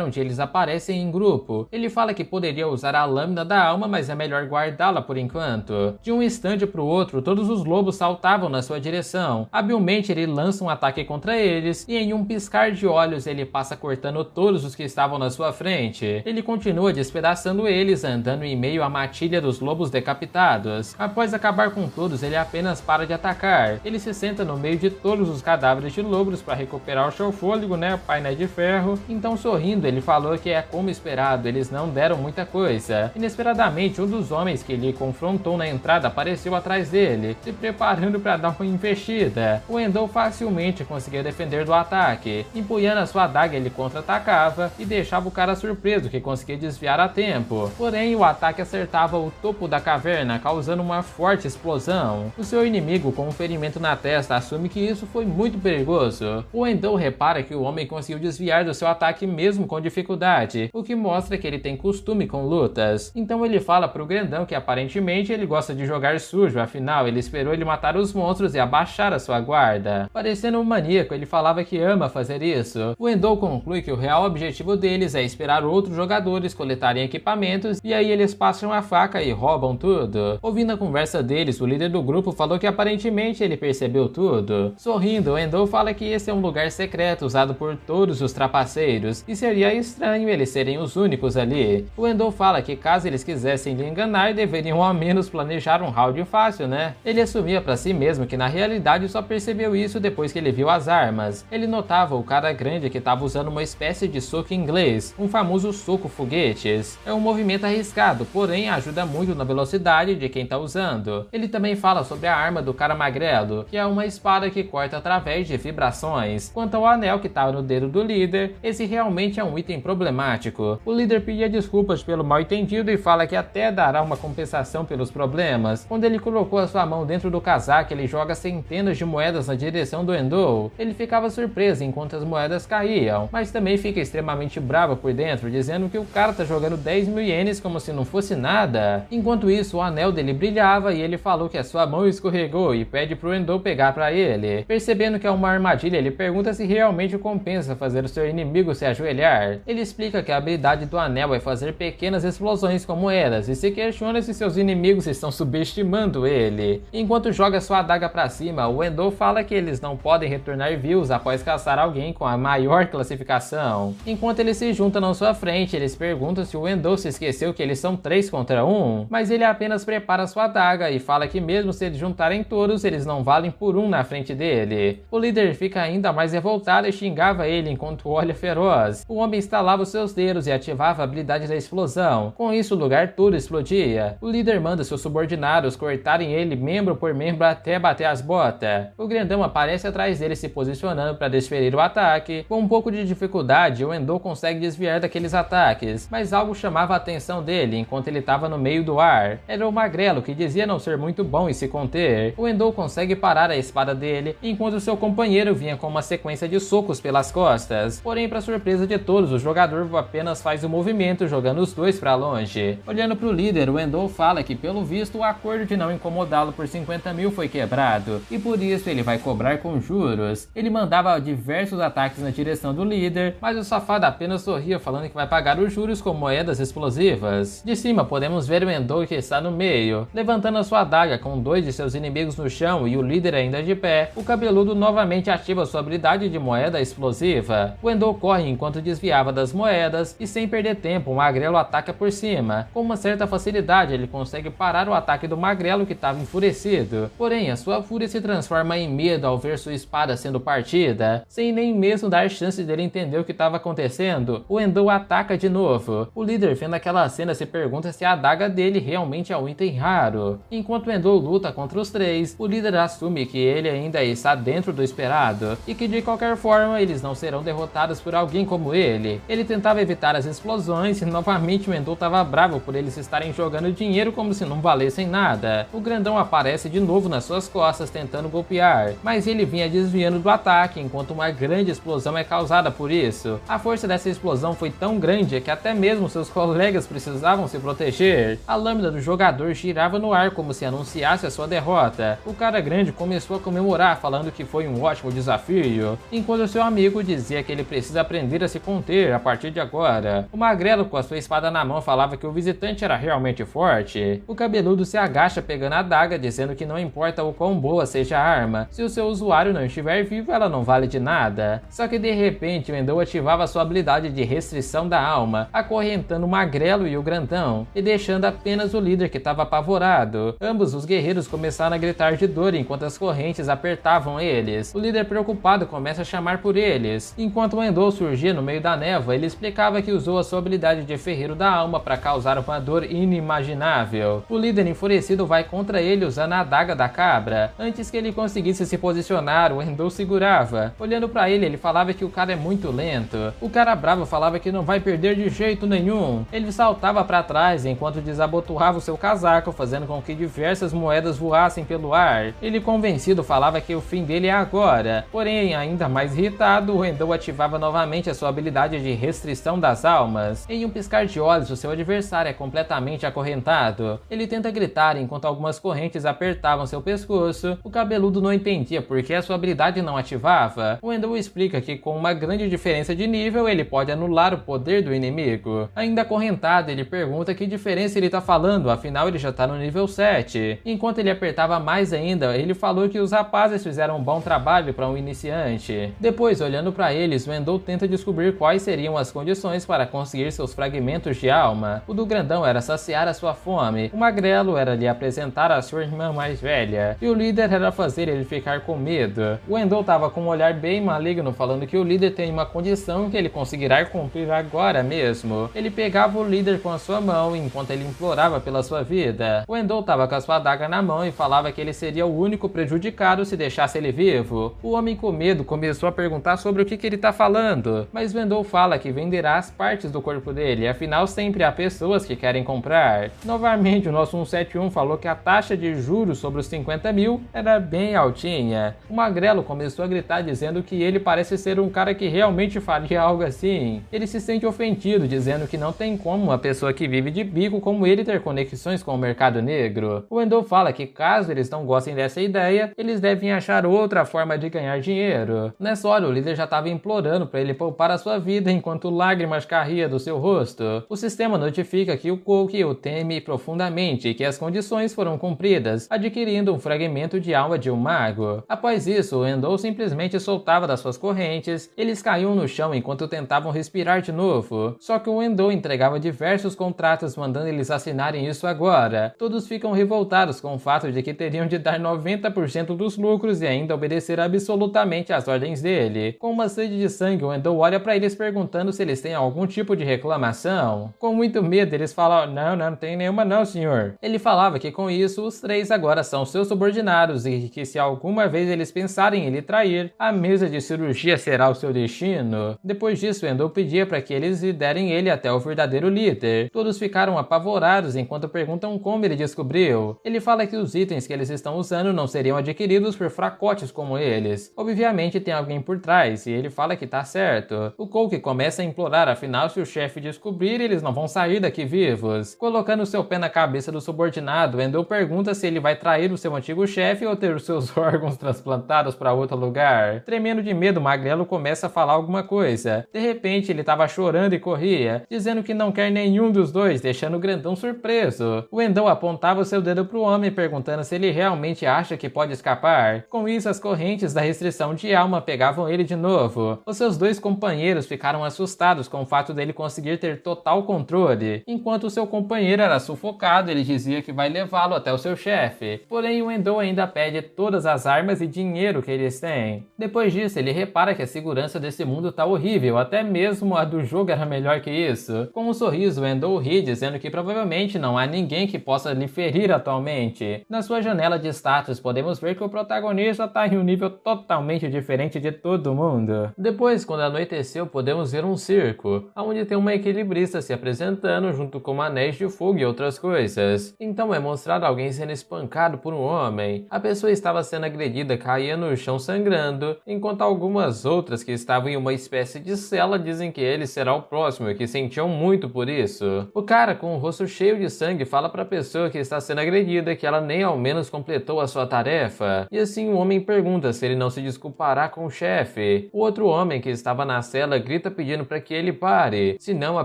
A: onde eles aparecem em grupo. Ele fala que poderia usar a lâmina da alma, mas é melhor guardá-la por enquanto. De um instante para o outro, todos os lobos saltavam na sua direção. Habilmente ele lança um ataque contra eles, e em um piscar de olhos ele passa cortando todos os que estavam na sua frente. Ele continua despedaçando eles, andando em meio à matilha dos lobos decapitados. Após acabar com todos, ele apenas para de atacar. Ele se senta no meio de todos os cadáveres de lobos para recuperar o seu fôlego, né, painel de ferro. Então, sorrindo, ele falou que é como esperado, eles não deram muita coisa. Inesperadamente, um dos homens que ele confrontou na entrada apareceu atrás dele, se preparando para dar uma investida. O Endo facilmente conseguia defender do ataque. Empunhando a sua adaga, ele contra-atacava e deixava o cara surpreso que conseguia desviar a tempo. Porém, o ataque acertava o topo da caverna, causando uma forte explosão. O seu inimigo, com um ferimento na testa, assume que isso foi muito perigoso. O Endo repara que o homem conseguiu desviar do seu ataque mesmo com dificuldade, o que mostra que ele tem costume com lutas. Então ele fala pro grandão que aparentemente ele gosta de jogar sujo, afinal ele esperou ele matar os monstros e abaixar a sua guarda. Parecendo um maníaco, ele falava que ama fazer isso. O Endo conclui que o real objetivo deles é esperar outros jogadores coletarem equipamentos e aí eles passam a faca e roubam tudo. Ouvindo a conversa deles, o líder do grupo falou que aparentemente ele percebeu tudo. Sorrindo, o Endo fala que esse é um lugar secreto usado por todos os trapaceiros e seria estranho eles serem os únicos ali. O Endo fala que caso eles quisessem lhe enganar, deveriam ao menos planejar um round fácil, né? Ele assumia pra si mesmo que na realidade só percebeu isso depois que ele viu as armas. Ele notava o cara grande que estava usando uma espécie de soco inglês, um famoso soco foguetes. É um movimento arriscado, porém ajuda muito na velocidade de quem tá usando. Ele também fala sobre a arma do cara magrelo, que é uma espada que corta através de vibrações. Quanto ao anel que estava no dedo do líder, esse realmente é um item problemático. O líder pedia desculpas pelo mal entendido e fala que até dará uma compensação pelos problemas. Quando ele colocou a sua mão dentro do casaco, ele joga centenas de moedas na direção do Endo. Ele ficava surpreso enquanto as moedas caíam, mas também fica extremamente bravo por dentro, dizendo que o cara tá jogando 10 mil ienes como se não fosse nada. Enquanto isso, o anel dele brilhava e ele falou que a sua mão escorregou e pede pro Endo pegar pra ele. Percebendo que é uma armadilha, ele pergunta se realmente compensa fazer o seu inimigo se ajoelhar. Ele explica que a habilidade do anel é fazer pequenas explosões com moedas e se questiona se seus inimigos estão subestimando ele. Enquanto joga sua adaga pra cima, o Endo fala que eles não podem retornar vivos após caçar alguém com a maior classificação. Enquanto eles se juntam na sua frente, eles perguntam se o Endo se esqueceu que eles são 3 contra 1, mas ele apenas prepara sua adaga e fala que mesmo se eles juntarem todos, eles não valem por um na frente dele. O líder fica ainda mais revoltado e xingava ele enquanto olha feroz. O homem estalava os seus dedos e ativava a habilidade da explosão. Com isso, o lugar todo explodia. O líder manda seus subordinados cortarem ele membro por membro até bater as botas. O grandão aparece atrás dele se posicionando para desferir o ataque. Com um pouco de dificuldade, o Endo consegue desviar daqueles ataques, mas algo chamava a atenção dele enquanto ele estava no meio do ar. Era o magrelo, que dizia não ser muito bom em se conter. O Endo consegue parar a espada dele, enquanto seu companheiro vinha com uma sequência de socos pelas costas. Porém, para surpresa de todos, o jogador apenas faz o movimento, jogando os dois para longe. Olhando para o líder, o Endo fala que pelo visto o acordo de não incomodá-lo por 50 mil foi quebrado, e por isso ele vai cobrar com juros. Ele mandava diversos ataques na direção do líder, mas o safado apenas sorria, falando que vai pagar os juros com moedas explosivas. De cima podemos ver o Endo que está no meio, levantando a sua adaga com 2 de seus inimigos no chão e o líder ainda de pé. O cabeludo novamente ativa sua habilidade de moeda explosiva. O Endo corre enquanto desviava das moedas e sem perder tempo, o magrelo ataca por cima. Com uma certa facilidade, ele consegue parar o ataque do magrelo que estava enfurecido. Porém, a sua fúria se transforma em medo ao ver sua espada sendo partida. Sem nem mesmo dar chance dele entender o que estava acontecendo, o Endo ataca de novo. O líder, vendo aquela cena, se pergunta se a adaga dele realmente é um item raro. Enquanto o Endo luta contra os 3, o líder assume que ele ainda está dentro do esperado e que de qualquer forma eles não serão derrotados por alguém como ele. Ele tentava evitar as explosões e novamente o Endo estava bravo por eles estarem jogando dinheiro como se não valessem nada. O grandão aparece de novo nas suas costas tentando golpear, mas ele vinha desviando do ataque enquanto uma grande explosão é causada por isso. A força dessa explosão foi tão grande que até mesmo seus colegas precisavam se proteger. A lâmina do jogador girava no ar como se anunciasse a sua derrota. O cara grande, como começou a comemorar, falando que foi um ótimo desafio, enquanto seu amigo dizia que ele precisa aprender a se conter a partir de agora. O magrelo, com a sua espada na mão, falava que o visitante era realmente forte. O cabeludo se agacha pegando a adaga, dizendo que não importa o quão boa seja a arma, se o seu usuário não estiver vivo, ela não vale de nada. Só que de repente o Wendell ativava sua habilidade de restrição da alma, acorrentando o magrelo e o grandão, e deixando apenas o líder que estava apavorado. Ambos os guerreiros começaram a gritar de dor enquanto as correntes apertavam eles. O líder preocupado começa a chamar por eles. Enquanto Wendell surgia no meio da névoa, ele explicava que usou a sua habilidade de ferreiro da alma para causar uma dor inimaginável. O líder enfurecido vai contra ele usando a adaga da cabra. Antes que ele conseguisse se posicionar, o Wendell segurava. Olhando para ele, ele falava que o cara é muito lento. O cara bravo falava que não vai perder de jeito nenhum. Ele saltava para trás enquanto desabotoava o seu casaco, fazendo com que diversas moedas voassem pelo ar. Ele, convencido, falava que o fim dele é agora. Porém, ainda mais irritado, o Wendell ativava novamente a sua habilidade de restrição das almas. Em um piscar de olhos, o seu adversário é completamente acorrentado. Ele tenta gritar enquanto algumas correntes apertavam seu pescoço. O cabeludo não entendia por que a sua habilidade não ativava. O Wendell explica que com uma grande diferença de nível, ele pode anular o poder do inimigo. Ainda acorrentado, ele pergunta que diferença ele tá falando, afinal ele já tá no nível 7. Enquanto ele apertava mais ainda, ele falou que os rapazes fizeram um bom trabalho para um iniciante. Depois, olhando para eles, Wendell tenta descobrir quais seriam as condições para conseguir seus fragmentos de alma. O do grandão era saciar a sua fome, o magrelo era lhe apresentar a sua irmã mais velha, e o líder era fazer ele ficar com medo. O Wendell tava com um olhar bem maligno, falando que o líder tem uma condição que ele conseguirá cumprir agora mesmo. Ele pegava o líder com a sua mão enquanto ele implorava pela sua vida. O Wendell tava com a sua adaga na mão e falava que ele seria o único prejudicado se deixasse ele vivo. O homem com medo começou a perguntar sobre o que ele tá falando, mas Wendell fala que venderá as partes do corpo dele, afinal sempre há pessoas que querem comprar. Novamente, o nosso 171 falou que a taxa de juros sobre os 50 mil era bem altinha. O magrelo começou a gritar dizendo que ele parece ser um cara que realmente faria algo assim. Ele se sente ofendido, dizendo que não tem como uma pessoa que vive de bico como ele ter conexões com o mercado negro. O Wendell fala que caso eles não gostem dessa ideia, eles devem achar outra forma de ganhar dinheiro. Nessa hora, o líder já estava implorando para ele poupar a sua vida enquanto lágrimas caíam do seu rosto. O sistema notifica que o Coke o teme profundamente e que as condições foram cumpridas, adquirindo um fragmento de alma de um mago. Após isso, o Wendell simplesmente soltava das suas correntes, eles caíam no chão enquanto tentavam respirar de novo. Só que o Wendell entregava diversos contratos mandando eles assinarem isso agora. Todos ficam revoltados com o fato de que teriam de dar 90% dos lucros e ainda obedecer absolutamente às ordens dele. Com uma sede de sangue, o Wendell olha para eles perguntando se eles têm algum tipo de reclamação. Com muito medo, eles falam: não tem nenhuma não, senhor. Ele falava que com isso, os três agora são seus subordinados e que se alguma vez eles pensarem em ele trair, a mesa de cirurgia será o seu destino. Depois disso, Wendell pedia para que eles liderem ele até o verdadeiro líder. Todos ficaram apavorados enquanto perguntam como ele descobriu. Ele fala que os itens que eles estão usando não seriam adquiridos por fracotes como eles. Obviamente tem alguém por trás, e ele fala que tá certo. O Coke começa a implorar, afinal se o chefe descobrir, eles não vão sair daqui vivos. Colocando seu pé na cabeça do subordinado, Wendell pergunta se ele vai trair o seu antigo chefe ou ter os seus órgãos transplantados para outro lugar. Tremendo de medo, Magrelo começa a falar alguma coisa. De repente, ele tava chorando e corria, dizendo que não quer nenhum dos dois, deixando o grandão surpreso. O Wendell apontava o seu dedo pro homem, perguntando se ele realmente acha que pode escapar. Com isso, as correntes da restrição de alma pegavam ele de novo. Os seus dois companheiros ficaram assustados com o fato dele conseguir ter total controle. Enquanto seu companheiro era sufocado, ele dizia que vai levá-lo até o seu chefe. Porém, o Wendell ainda pede todas as armas e dinheiro que eles têm. Depois disso, ele repara que a segurança desse mundo tá horrível, até mesmo a do jogo era melhor que isso. Com um sorriso, Wendell ri, dizendo que provavelmente não há ninguém que possa lhe ferir atualmente. Na sua janela de status, podemos ver que o protagonista tá em um nível totalmente diferente de todo mundo. Depois, quando anoiteceu, podemos ver um circo, onde tem uma equilibrista se apresentando junto com anéis de fogo e outras coisas. Então é mostrado alguém sendo espancado por um homem. A pessoa estava sendo agredida, caía no chão sangrando, enquanto algumas outras que estavam em uma espécie de cela dizem que ele será o próximo e que sentiam muito por isso. O cara com o rosto cheio de sangue fala para a pessoa que está sendo agredida que ela nem ao menos completou a sua tarefa. tarefa. E assim o homem pergunta se ele não se desculpará com o chefe. O outro homem que estava na cela grita pedindo para que ele pare, senão a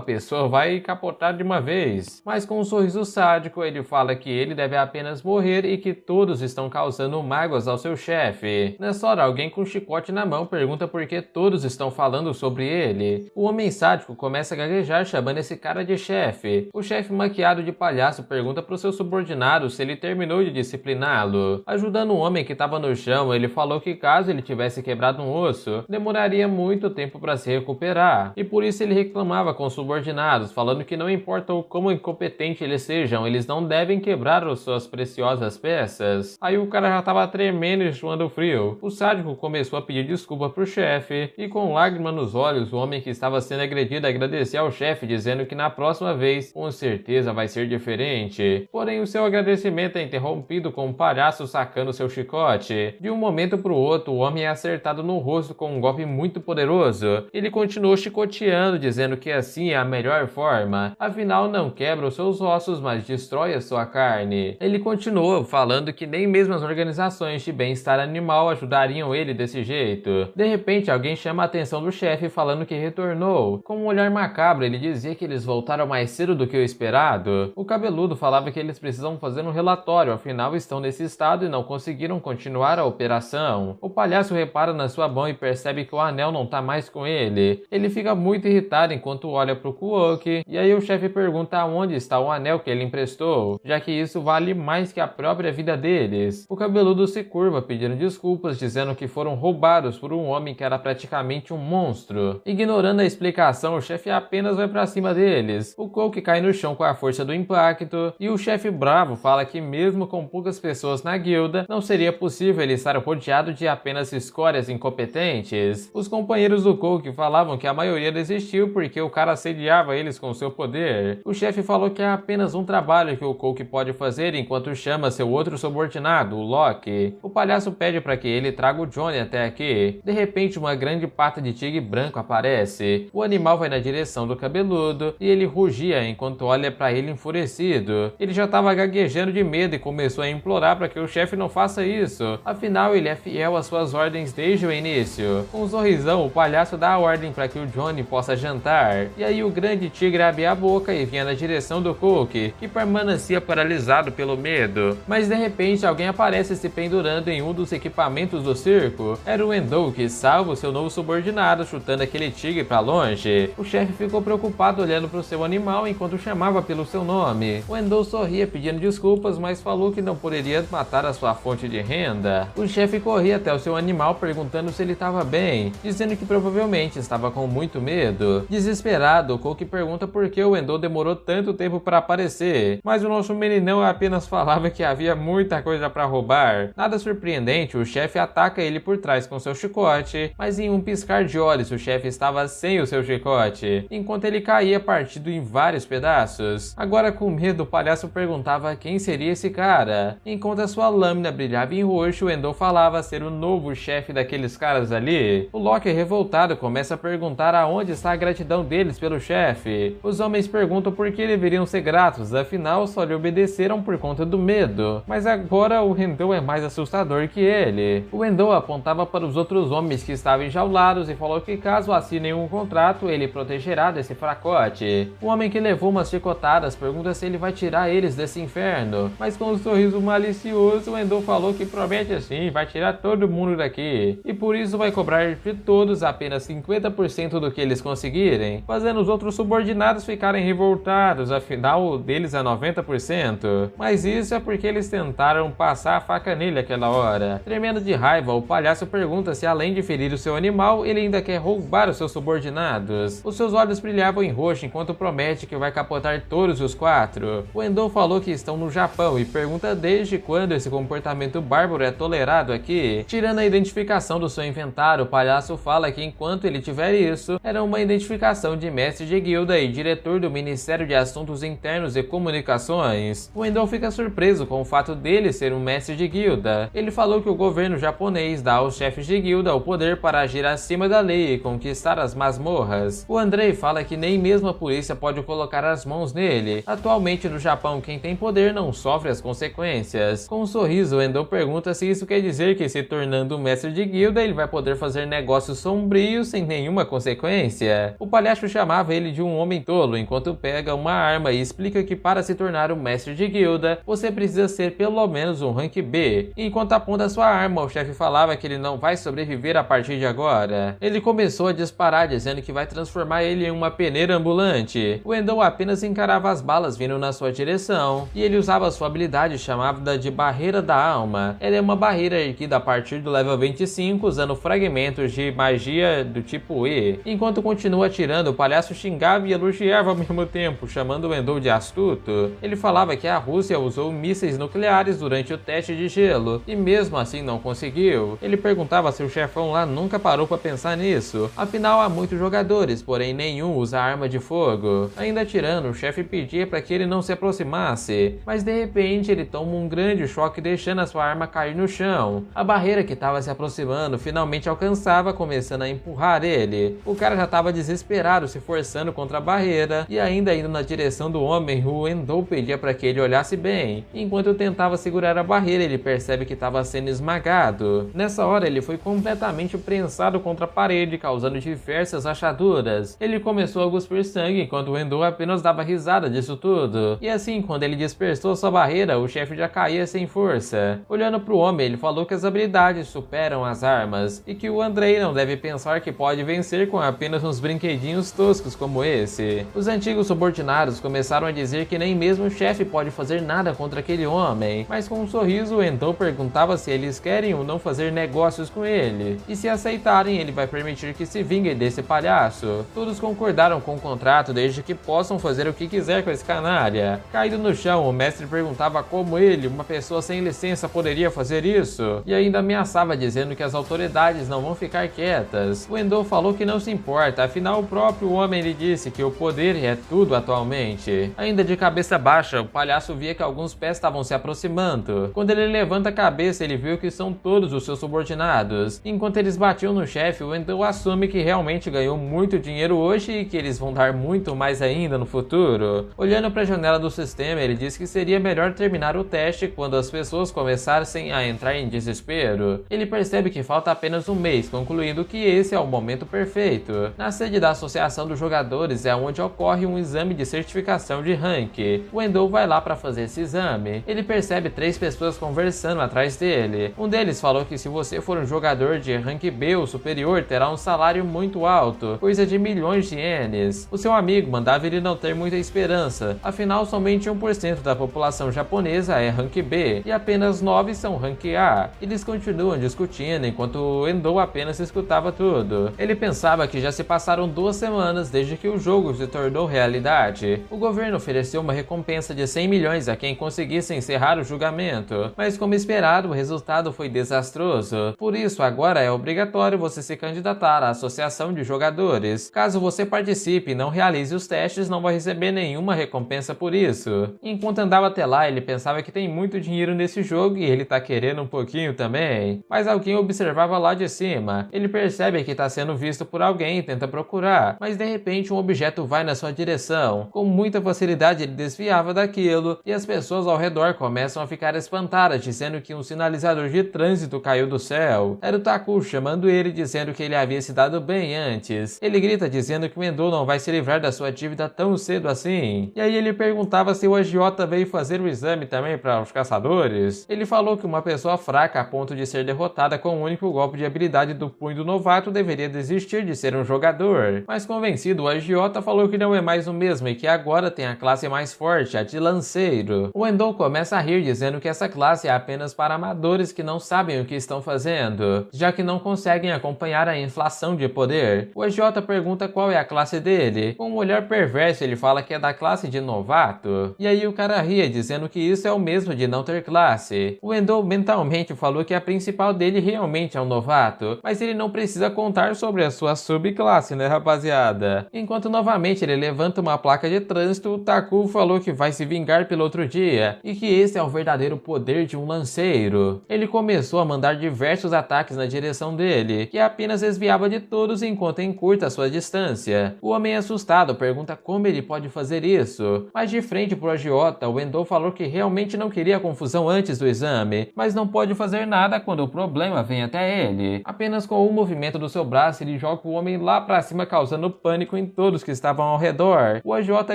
A: pessoa vai capotar de uma vez. Mas com um sorriso sádico ele fala que ele deve apenas morrer e que todos estão causando mágoas ao seu chefe. Nessa hora alguém com um chicote na mão pergunta por que todos estão falando sobre ele. O homem sádico começa a gaguejar chamando esse cara de chefe. O chefe maquiado de palhaço pergunta para o seu subordinado se ele terminou de discipliná-lo. Ajudando o homem que estava no chão, ele falou que caso ele tivesse quebrado um osso, demoraria muito tempo para se recuperar. E por isso ele reclamava com os subordinados, falando que não importa o quão incompetente eles sejam, eles não devem quebrar as suas preciosas peças. Aí o cara já estava tremendo e suando frio. O sádico começou a pedir desculpa pro chefe e com lágrimas nos olhos, o homem que estava sendo agredido agradecia ao chefe, dizendo que na próxima vez, com certeza vai ser diferente. Porém, o seu agradecimento é interrompido com um palhaço sacando seu chicote. De um momento para o outro, o homem é acertado no rosto com um golpe muito poderoso. Ele continuou chicoteando, dizendo que assim é a melhor forma. Afinal, não quebra os seus ossos, mas destrói a sua carne. Ele continuou falando que nem mesmo as organizações de bem-estar animal ajudariam ele desse jeito. De repente, alguém chama a atenção do chefe falando que retornou. Com um olhar macabro, ele dizia que eles voltaram mais cedo do que o esperado. O cabeludo falava que eles precisam fazer um relatório, afinal estão nesse estado e não conseguiram continuar a operação. O palhaço repara na sua mão e percebe que o anel não tá mais com ele. Ele fica muito irritado enquanto olha pro Kuoki, e aí o chefe pergunta onde está o anel que ele emprestou, já que isso vale mais que a própria vida deles. O cabeludo se curva pedindo desculpas, dizendo que foram roubados por um homem que era praticamente um monstro. Ignorando a explicação, o chefe apenas vai pra cima deles. O Kuoki cai no chão com a força do impacto, e o chefe bravo fala que mesmo com poucas pessoas na guilda, não seria possível ele estar rodeado de apenas escórias incompetentes. Os companheiros do Kuoki falavam que a maioria desistiu porque o cara assediava eles com seu poder. O chefe falou que é apenas um trabalho que o Kuoki pode fazer enquanto chama seu outro subordinado, o Loki. O palhaço pede para que ele traga o Johnny até aqui. De repente, uma grande pata de tigre branco aparece. O animal vai na direção do cabeludo e ele rugia enquanto olha para ele enfurecido. Ele já estava gaguejando de medo e começou a implorar para que o chefe não faça isso. Afinal, ele é fiel às suas ordens desde o início. Com um sorrisão, o palhaço dá a ordem para que o Johnny possa jantar. E aí o grande tigre abre a boca e vinha na direção do Kuoki, que permanecia paralisado pelo medo. Mas de repente, alguém aparece se pendurando em um dos equipamentos do circo. Era o Endo, que salva o seu novo subordinado, chutando aquele tigre para longe. O chefe ficou preocupado olhando para o seu animal enquanto chamava pelo seu nome. O Endo sorria pedindo desculpas, mas falou que não poderia matar a sua fonte de renda. O chefe corria até o seu animal perguntando se ele estava bem, dizendo que provavelmente estava com muito medo. Desesperado, o Kuoki pergunta por que o Endo demorou tanto tempo para aparecer, mas o nosso meninão apenas falava que havia muita coisa para roubar. Nada surpreendente, o chefe ataca ele por trás com seu chicote, mas em um piscar de olhos o chefe estava sem o seu chicote, enquanto ele caía partido em vários pedaços. Agora com medo, o palhaço perguntava quem seria esse cara. Enquanto a sua lâmina brilhava em roxo, o Endo falava ser o novo chefe daqueles caras ali. O Loki, revoltado, começa a perguntar aonde está a gratidão deles pelo chefe. Os homens perguntam por que deveriam ser gratos, afinal só lhe obedeceram por conta do medo. Mas agora o Endo é mais assustador que ele. O Endo apontava para os outros homens que estavam enjaulados e falou que caso assinem um contrato, ele protegerá desse fracote. O homem que levou umas chicotadas pergunta se ele vai tirar eles desse inferno, mas com um sorriso malicioso, o Endo falou que promete assim, vai tirar todo mundo daqui, e por isso vai cobrar de todos apenas 50% do que eles conseguirem, fazendo os outros subordinados ficarem revoltados, afinal o deles é 90%. Mas isso é porque eles tentaram passar a faca nele aquela hora. Tremendo de raiva, o palhaço pergunta se além de ferir o seu animal, ele ainda quer roubar os seus subordinados. Os seus olhos brilhavam em roxo enquanto promete que vai capotar todos os 4. O Endo falou que estão no Japão e pergunta desde quando esse comportamento bárbaro é tolerado aqui. Tirando a identificação do seu inventário, o palhaço fala que enquanto ele tiver isso, era uma identificação de mestre de guilda e diretor do Ministério de Assuntos Internos e Comunicações. O Endo fica surpreso com o fato dele ser um mestre de guilda. Ele falou que o governo japonês dá aos chefes de guilda o poder para agir acima da lei e conquistar as masmorras. O Andrei fala que nem mesmo a polícia pode colocar as mãos nele. Atualmente no Japão, quem tem poder não sofre as consequências. Com um sorriso, o Wendell pergunta se isso quer dizer que, se tornando um mestre de guilda, ele vai poder fazer negócios sombrios sem nenhuma consequência. O palhaço chamava ele de um homem tolo, enquanto pega uma arma e explica que para se tornar um mestre de guilda, você precisa ser pelo menos um rank B. Enquanto aponta sua arma, o chefe falava que ele não vai sobreviver a partir de agora. Ele começou a disparar, dizendo que vai transformar ele em uma peneira ambulante. Wendell apenas encarava as balas vindo na sua direção, e ele usava sua habilidade chamada de Barreira da Alma. Ela é uma barreira erguida a partir do level 25, usando fragmentos de magia do tipo E. Enquanto continua atirando, o palhaço xingava e elogiava ao mesmo tempo, chamando Wendell de astuto. Ele falava que a Rússia usou mísseis nucleares durante o teste de gelo, e mesmo assim não conseguiu. Ele perguntava se o chefão lá nunca parou para pensar nisso. Afinal, há muitos jogadores, porém nenhum usa arma de fogo. Ainda atirando, o chefe pedia para que ele não se aproximasse, mas de repente ele toma um grande choque, deixando a sua arma cair no chão. A barreira que estava se aproximando finalmente alcançava, começando a empurrar ele. O cara já estava desesperado, se forçando contra a barreira, e ainda indo na direção do homem, o Wendell pedia para que ele olhasse bem. Enquanto tentava segurar a barreira, ele percebe que estava sendo esmagado. Nessa hora, ele foi completamente prensado contra a parede, causando diversas rachaduras. Ele começou a cuspir sangue, enquanto o Wendell apenas dava risada disso tudo. E assim, quando ele dispersou sua barreira, o chefe já caía sem força. Olhando para o homem, ele falou que as habilidades superam as armas, e que o Andrei não deve pensar que pode vencer com apenas uns brinquedinhos toscos como esse. Os antigos subordinados começaram a dizer que nem mesmo o chefe pode fazer nada contra aquele homem, mas com um sorriso, Wendell perguntava se eles querem ou não fazer negócios com ele, e se aceitarem, ele vai permitir que se vingue desse palhaço. Todos concordaram com o contrato, desde que possam fazer o que quiser com esse canalha. Caído no chão, o mestre perguntava como ele, uma pessoa sem licença, poderia fazer isso, e ainda ameaçava, dizendo que as autoridades não vão ficar quietas. Wendell falou que não se importa, afinal o próprio homem lhe disse que o poder é tudo atualmente. Ainda de cabeça baixa, o palhaço via que alguns pés estavam se aproximando. Quando ele levanta a cabeça, ele viu que são todos os seus subordinados. Enquanto eles batiam no chefe, o Wendell assume que realmente ganhou muito dinheiro hoje e que eles vão dar muito mais ainda no futuro. Olhando para a janela do sistema, ele disse que seria melhor terminar o teste quando as pessoas começassem a entrar em desespero. Ele percebe que falta apenas um mês, concluindo que esse é o momento perfeito. Na sede da Associação dos Jogadores é onde ocorre um exame de certificação de rank. Wendell vai lá para fazer esse exame. Ele percebe 3 pessoas conversando atrás dele. Um deles falou que se você for um jogador de rank B ou superior, terá um salário muito alto, coisa de milhões de ienes. O seu amigo mandava ele não ter muita esperança, afinal somente 1% da população japonesa é rank B e apenas 9 são rank A. Eles continuam discutindo enquanto Wendell apenas escutava tudo. Ele pensava que já se passaram 2 semanas desde que o jogo se tornou realidade. O governo ofereceu uma recompensa de 100 milhões a quem conseguisse encerrar o julgamento, mas como esperado, o resultado foi desastroso. Por isso, agora é obrigatório você se candidatar à Associação de Jogadores. Caso você participe e não realize os testes, não vai receber nenhuma recompensa por isso. Enquanto andava até lá, ele pensava que tem muito dinheiro nesse jogo e ele tá querendo um pouquinho também. Mas alguém observava lá de cima. Ele percebe que está sendo visto por alguém e tenta procurar, mas de repente um objeto vai na sua direção. Com muita facilidade ele desviava daquilo e as pessoas ao redor começam a ficar espantadas, dizendo que um sinalizador de trânsito caiu do céu. Era o Taku chamando ele, dizendo que ele havia se dado bem antes. Ele grita dizendo que o Wendell não vai se livrar da sua dívida tão cedo assim. E aí ele perguntava se o agiota veio fazer o exame também para os caçadores. Ele falou que uma pessoa fraca a ponto de ser derrotada com um único golpe de habilidade do punho do novato deveria desistir de ser um jogador. Mas convencido, o agiota falou que não é mais o mesmo e que agora tem a classe mais forte, a de lanceiro. O Wendell começa a rir, dizendo que essa classe é apenas para amadores que não sabem o que estão fazendo, já que não conseguem acompanhar a inflação de poder. O agiota pergunta qual é a classe dele. Com um olhar perverso, ele fala que é da classe de novato. E aí o cara ria, dizendo que isso é o mesmo de não ter classe. O Wendell mentalmente falou que a principal dele realmente é um novato, mas ele não precisa contar sobre a sua subclasse, né, rapaziada? Enquanto novamente ele levanta uma placa de trânsito, o Taku falou que vai se vingar pelo outro dia e que esse é o verdadeiro poder de um lanceiro. Ele começou a mandar diversos ataques na direção dele, que apenas desviava de todos enquanto encurta a sua distância. O homem assustado pergunta como ele pode fazer isso, mas de frente pro agiota, o Wendell falou que realmente não queria confusão antes do exame exame, mas não pode fazer nada quando o problema vem até ele. Apenas com o movimento do seu braço ele joga o homem lá pra cima, causando pânico em todos que estavam ao redor. O agiota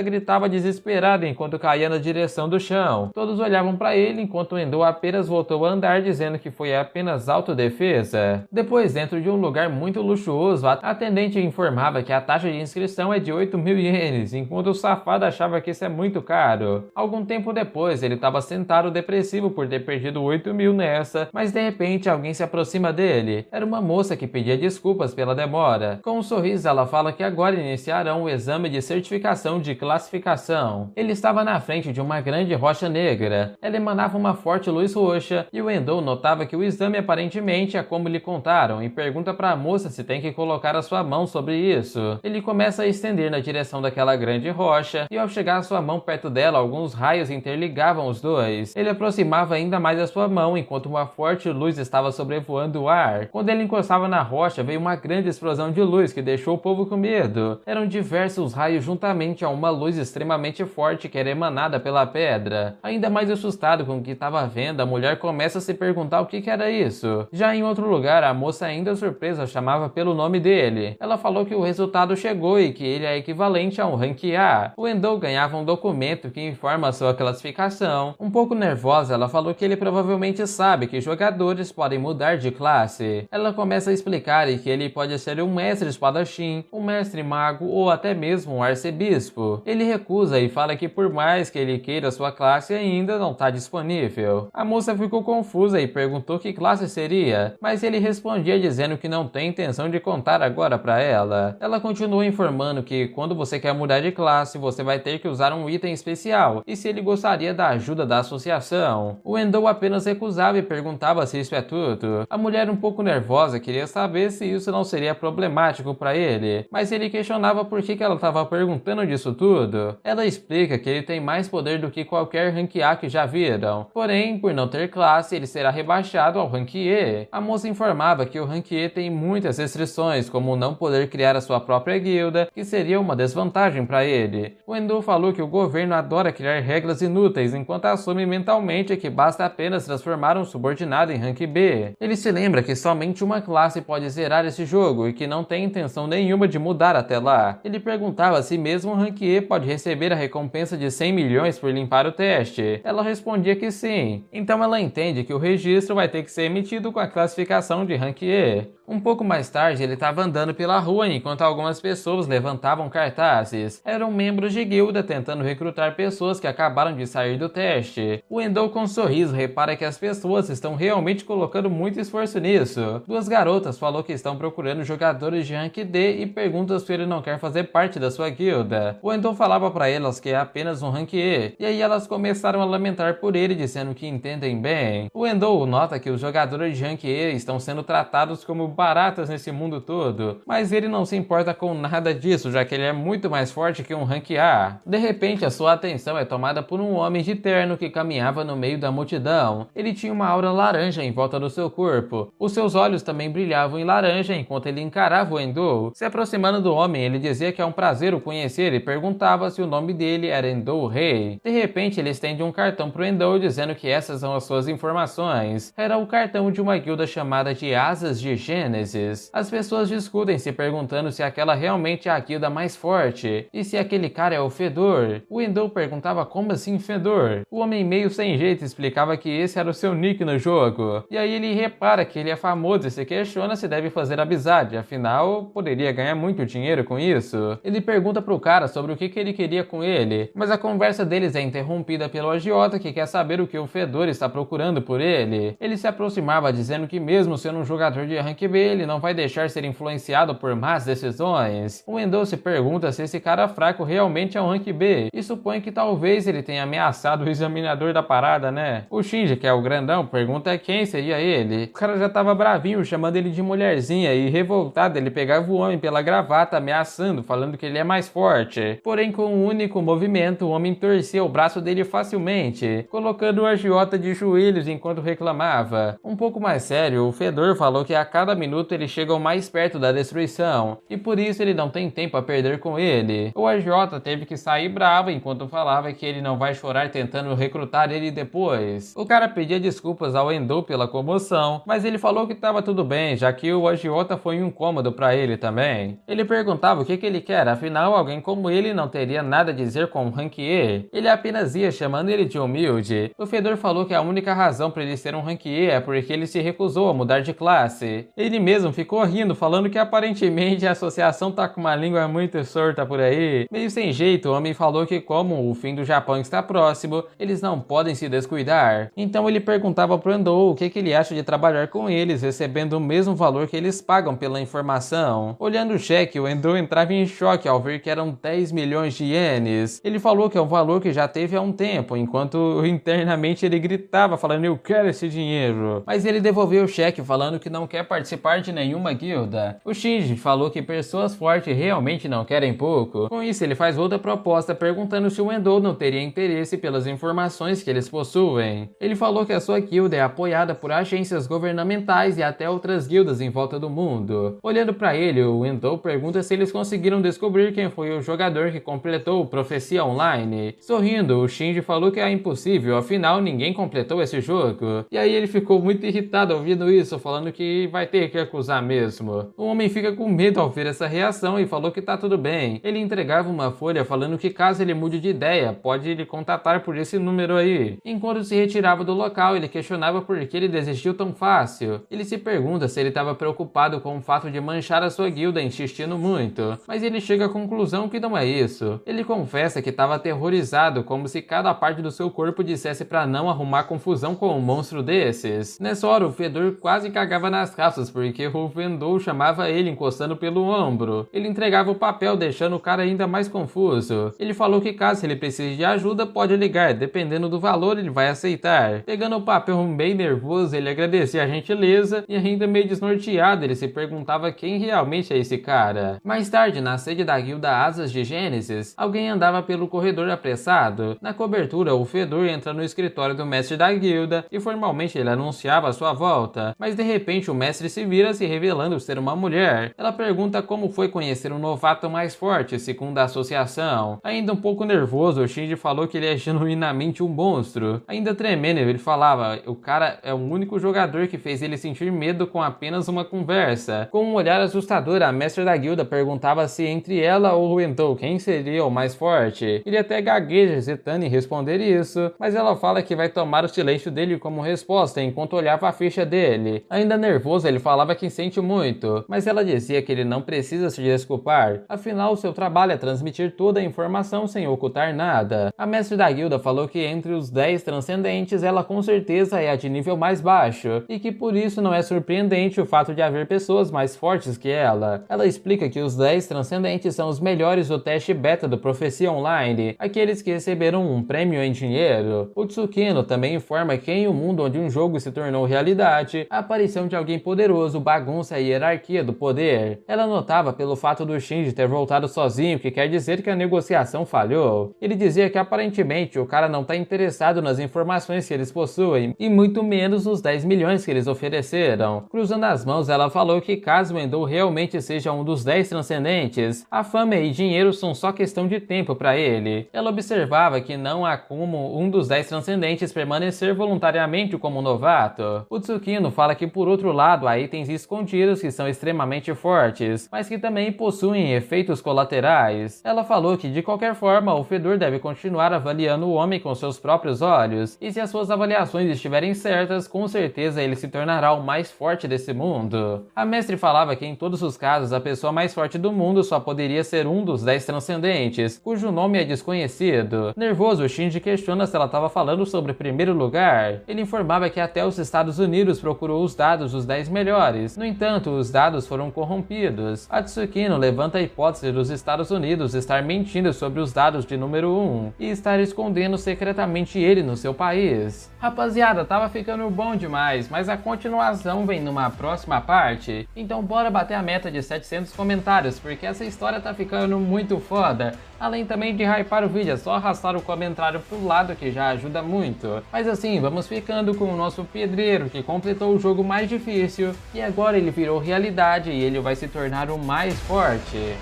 A: gritava desesperado enquanto caía na direção do chão. Todos olhavam para ele enquanto o Endo apenas voltou a andar, dizendo que foi apenas autodefesa. Depois, dentro de um lugar muito luxuoso, a atendente informava que a taxa de inscrição é de 8.000 ienes, enquanto o safado achava que isso é muito caro. Algum tempo depois, ele estava sentado depressivo por ter perdido 8.000 nessa, mas de repente alguém se aproxima dele. Era uma moça que pedia desculpas pela demora. Com um sorriso, ela fala que agora iniciarão o exame de certificação de classificação. Ele estava na frente de uma grande rocha negra. Ela emanava uma forte luz roxa e o Endo notava que o exame aparentemente é como lhe contaram e pergunta para a moça se tem que colocar a sua mão sobre isso. Ele começa a estender na direção daquela grande rocha e ao chegar a sua mão perto dela, alguns raios interligavam os dois. Ele aproximava ainda mais a sua mão enquanto uma forte luz estava sobrevoando o ar. Quando ele encostava na rocha, veio uma grande explosão de luz que deixou o povo com medo. Eram diversos raios juntamente a uma luz extremamente forte que era emanada pela pedra. Ainda mais assustado com o que estava vendo, a mulher começa a se perguntar o que era isso. Já em outro lugar, a moça ainda surpresa chamava pelo nome dele. Ela falou que o resultado chegou e que ele é equivalente a um rank A. O Endo ganhava um documento que informa a sua classificação. Um pouco nervosa, ela falou que ele provavelmente sabe que jogadores podem mudar de classe. Ela começa a explicar que ele pode ser um mestre espadachim, um mestre mago ou até mesmo um arcebispo. Ele recusa e fala que por mais que ele queira, sua classe ainda não está disponível. A moça ficou confusa e perguntou que classe seria, mas ele respondia dizendo que não tem intenção de contar agora para ela. Ela continuou informando que quando você quer mudar de classe, você vai ter que usar um item especial e se ele gostaria da ajuda da associação. O Endo apenas recusava e perguntava se isso é tudo. A mulher, um pouco nervosa, queria saber se isso não seria problemático para ele, mas ele questionava por que ela estava perguntando disso tudo. Ela explica que ele tem mais poder do que qualquer rank A que já viram, porém, por não ter classe, ele será rebaixado ao rank E. A moça informava que o rank E tem muitas restrições, como não poder criar a sua própria guilda, que seria uma desvantagem para ele. O Endo falou que o governo adora criar regras inúteis, enquanto assume mentalmente que basta apenas transformar um subordinado em rank B. Ele se lembra que somente uma classe pode zerar esse jogo e que não tem intenção nenhuma de mudar até lá. Ele perguntava se mesmo o rank E pode receber a recompensa de 100 milhões por limpar o teste. Ela respondia que sim. Então ela entende que o registro vai ter que ser emitido com a classificação de rank E. Um pouco mais tarde, ele estava andando pela rua enquanto algumas pessoas levantavam cartazes. Eram membros de guilda tentando recrutar pessoas que acabaram de sair do teste. O Endo, com um sorriso, repara que as pessoas estão realmente colocando muito esforço nisso. Duas garotas falou que estão procurando jogadores de rank D e perguntam se ele não quer fazer parte da sua guilda. O Endo falava para elas que é apenas um rank E, e aí elas começaram a lamentar por ele, dizendo que entendem bem. O Endo nota que os jogadores de rank E estão sendo tratados como baratas nesse mundo todo, mas ele não se importa com nada disso, já que ele é muito mais forte que um rank A. De repente, a sua atenção é tomada por um homem de terno que caminhava no meio da multidão. Ele tinha uma aura laranja em volta do seu corpo. Os seus olhos também brilhavam em laranja enquanto ele encarava o Endo. Se aproximando do homem, ele dizia que é um prazer o conhecer e perguntava se o nome dele era Endo Rei. De repente, ele estende um cartão pro Endo dizendo que essas são as suas informações. Era o cartão de uma guilda chamada de Asas de Gênesis. As pessoas discutem se perguntando se aquela realmente é a guilda mais forte e se aquele cara é o Fedor. O Endo perguntava como assim Fedor? O homem meio sem jeito explicava que esse era o seu nick no jogo. E aí ele repara que ele é famoso e se questiona se deve fazer amizade, afinal poderia ganhar muito dinheiro com isso. Ele pergunta pro cara sobre o que ele queria com ele, mas a conversa deles é interrompida pelo agiota que quer saber o que o Fedor está procurando por ele. Ele se aproximava dizendo que mesmo sendo um jogador de rank B, ele não vai deixar ser influenciado por más decisões. O Endo se pergunta se esse cara fraco realmente é um rank B e supõe que talvez ele tenha ameaçado o examinador da parada, né? O Shinji, que é o grandão, pergunta quem seria ele. O cara já tava bravinho, chamando ele de mulherzinha e revoltado, ele pegava o homem pela gravata, ameaçando, falando que ele é mais forte. Porém, com um único movimento, o homem torcia o braço dele facilmente, colocando o agiota de joelhos enquanto reclamava. Um pouco mais sério, o Fedor falou que a cada minuto eles chegam mais perto da destruição, e por isso ele não tem tempo a perder com ele. O agiota teve que sair bravo enquanto falava que ele não vai chorar tentando recrutar ele depois. O cara pedia desculpas ao Endo pela comoção, mas ele falou que estava tudo bem, já que o agiota foi um incômodo para ele também. Ele perguntava o que ele quer, afinal alguém como ele não teria nada a dizer com o Rank E. Ele apenas ia chamando ele de humilde. O Fedor falou que a única razão para ele ser um Rank E é porque ele se recusou a mudar de classe. Ele mesmo ficou rindo, falando que aparentemente a associação tá com uma língua muito sorta por aí. Meio sem jeito, o homem falou que como o fim do Japão está próximo, eles não podem se descuidar. Então ele perguntava pro Endo o que ele acha de trabalhar com eles, recebendo o mesmo valor que eles pagam pela informação. Olhando o cheque, o Endo entrava em choque ao ver que eram 10 milhões de ienes. Ele falou que é um valor que já teve há um tempo, enquanto internamente ele gritava falando eu quero esse dinheiro. Mas ele devolveu o cheque falando que não quer participar de nenhuma guilda. O Shinji falou que pessoas fortes realmente não querem pouco. Com isso ele faz outra proposta perguntando se o Endo não teria interesse pelas informações que eles possuem. Ele falou que a sua guilda é apoiada por agências governamentais e até outras guildas em volta do mundo. Olhando para ele, o Endo pergunta se eles conseguiram descobrir quem foi o jogador que completou Profecia Online. Sorrindo, o Shinji falou que é impossível, afinal ninguém completou esse jogo. E aí ele ficou muito irritado ouvindo isso, falando que vai ter que acusar mesmo. O homem fica com medo ao ver essa reação e falou que tá tudo bem. Ele entregava uma folha falando que caso ele mude de ideia, pode lhe contatar por esse número aí. Enquanto se retirava do local, ele questionava por que ele desistiu tão fácil. Ele se pergunta se ele estava preocupado com o fato de manchar a sua guilda insistindo muito, mas ele chega à conclusão que não é isso. Ele confessa que estava aterrorizado, como se cada parte do seu corpo dissesse para não arrumar confusão com um monstro desses. Nessa hora, o Fedor quase cagava nas calças porque o Endo chamava ele encostando pelo ombro. Ele entregava o papel, deixando o cara ainda mais confuso. Ele falou que caso ele precise de ajuda, pode ligar, dependendo do valor ele vai aceitar. Pegando o papel bem nervoso, ele agradecia a gentileza e ainda meio desnorteado, ele se perguntava quem realmente é esse cara. Mais tarde, na sede da guilda Asas de Gênesis, alguém andava pelo corredor apressado. Na cobertura, o Fedor entra no escritório do mestre da guilda e formalmente ele anunciava a sua volta, mas de repente o mestre se vira, se revelando ser uma mulher. Ela pergunta como foi conhecer um novato mais forte, segundo a associação. Ainda um pouco nervoso, o Shinji falou que ele é genuinamente um monstro. Ainda tremendo, ele falava, o cara é o único jogador que fez ele sentir medo com apenas uma conversa. Com um olhar assustador, a mestra da guilda perguntava se entre ela ou o Endo quem seria o mais forte. Ele até gagueja hesitando em responder isso, mas ela fala que vai tomar o silêncio dele como resposta enquanto olhava a ficha dele. Ainda nervoso, ele falava que sente muito, mas ela dizia que ele não precisa se desculpar, afinal seu trabalho é transmitir toda a informação sem ocultar nada. A mestre da guilda falou que entre os 10 transcendentes ela com certeza é a de nível mais baixo, e que por isso não é surpreendente o fato de haver pessoas mais fortes que ela. Ela explica que os 10 transcendentes são os melhores do teste beta do Profecia Online, aqueles que receberam um prêmio em dinheiro. O Tsukino também informa que em um mundo onde um jogo se tornou realidade, a aparição de alguém poderoso bagunça a hierarquia do poder. Ela notava pelo fato do Shinji ter voltado sozinho, que quer dizer que a negociação falhou. Ele dizia que aparentemente o cara não está interessado nas informações que eles possuem, e muito menos os 10 milhões que eles ofereceram. Cruzando as mãos, ela falou que caso o Endo realmente seja um dos 10 transcendentes, a fama e dinheiro são só questão de tempo para ele. Ela observava que não há como um dos 10 transcendentes permanecer voluntariamente como novato. O Tsukino fala que por outro lado há itens escondidos que são extremamente fortes, mas que também possuem efeitos colaterais. Ela falou que de qualquer forma o Fedor deve continuar avaliando o homem com seus próprios olhos, e se as suas avaliações estiverem certas, com certeza ele se tornará o mais forte desse mundo. A mestre falava que em todos os casos a pessoa mais forte do mundo só poderia ser um dos 10 transcendentes, cujo nome é desconhecido. Nervoso, o Shinji questiona se ela estava falando sobre o primeiro lugar. Ele informava que até os Estados Unidos procurou os dados dos 10 melhores. No entanto, os dados foram corrompidos. A Tsukino levanta a hipótese dos Estados Unidos estar mentindo sobre os dados de número 1 e estar escondendo secretamente ele no seu país. Rapaziada, tava ficando bom demais, mas a continuação vem numa próxima parte, então bora bater a meta de 700 comentários, porque essa história tá ficando muito foda. Além também de hypar o vídeo, é só arrastar o comentário pro lado que já ajuda muito. Mas assim, vamos ficando com o nosso pedreiro que completou o jogo mais difícil e agora ele virou realidade e ele vai se tornar o mais forte.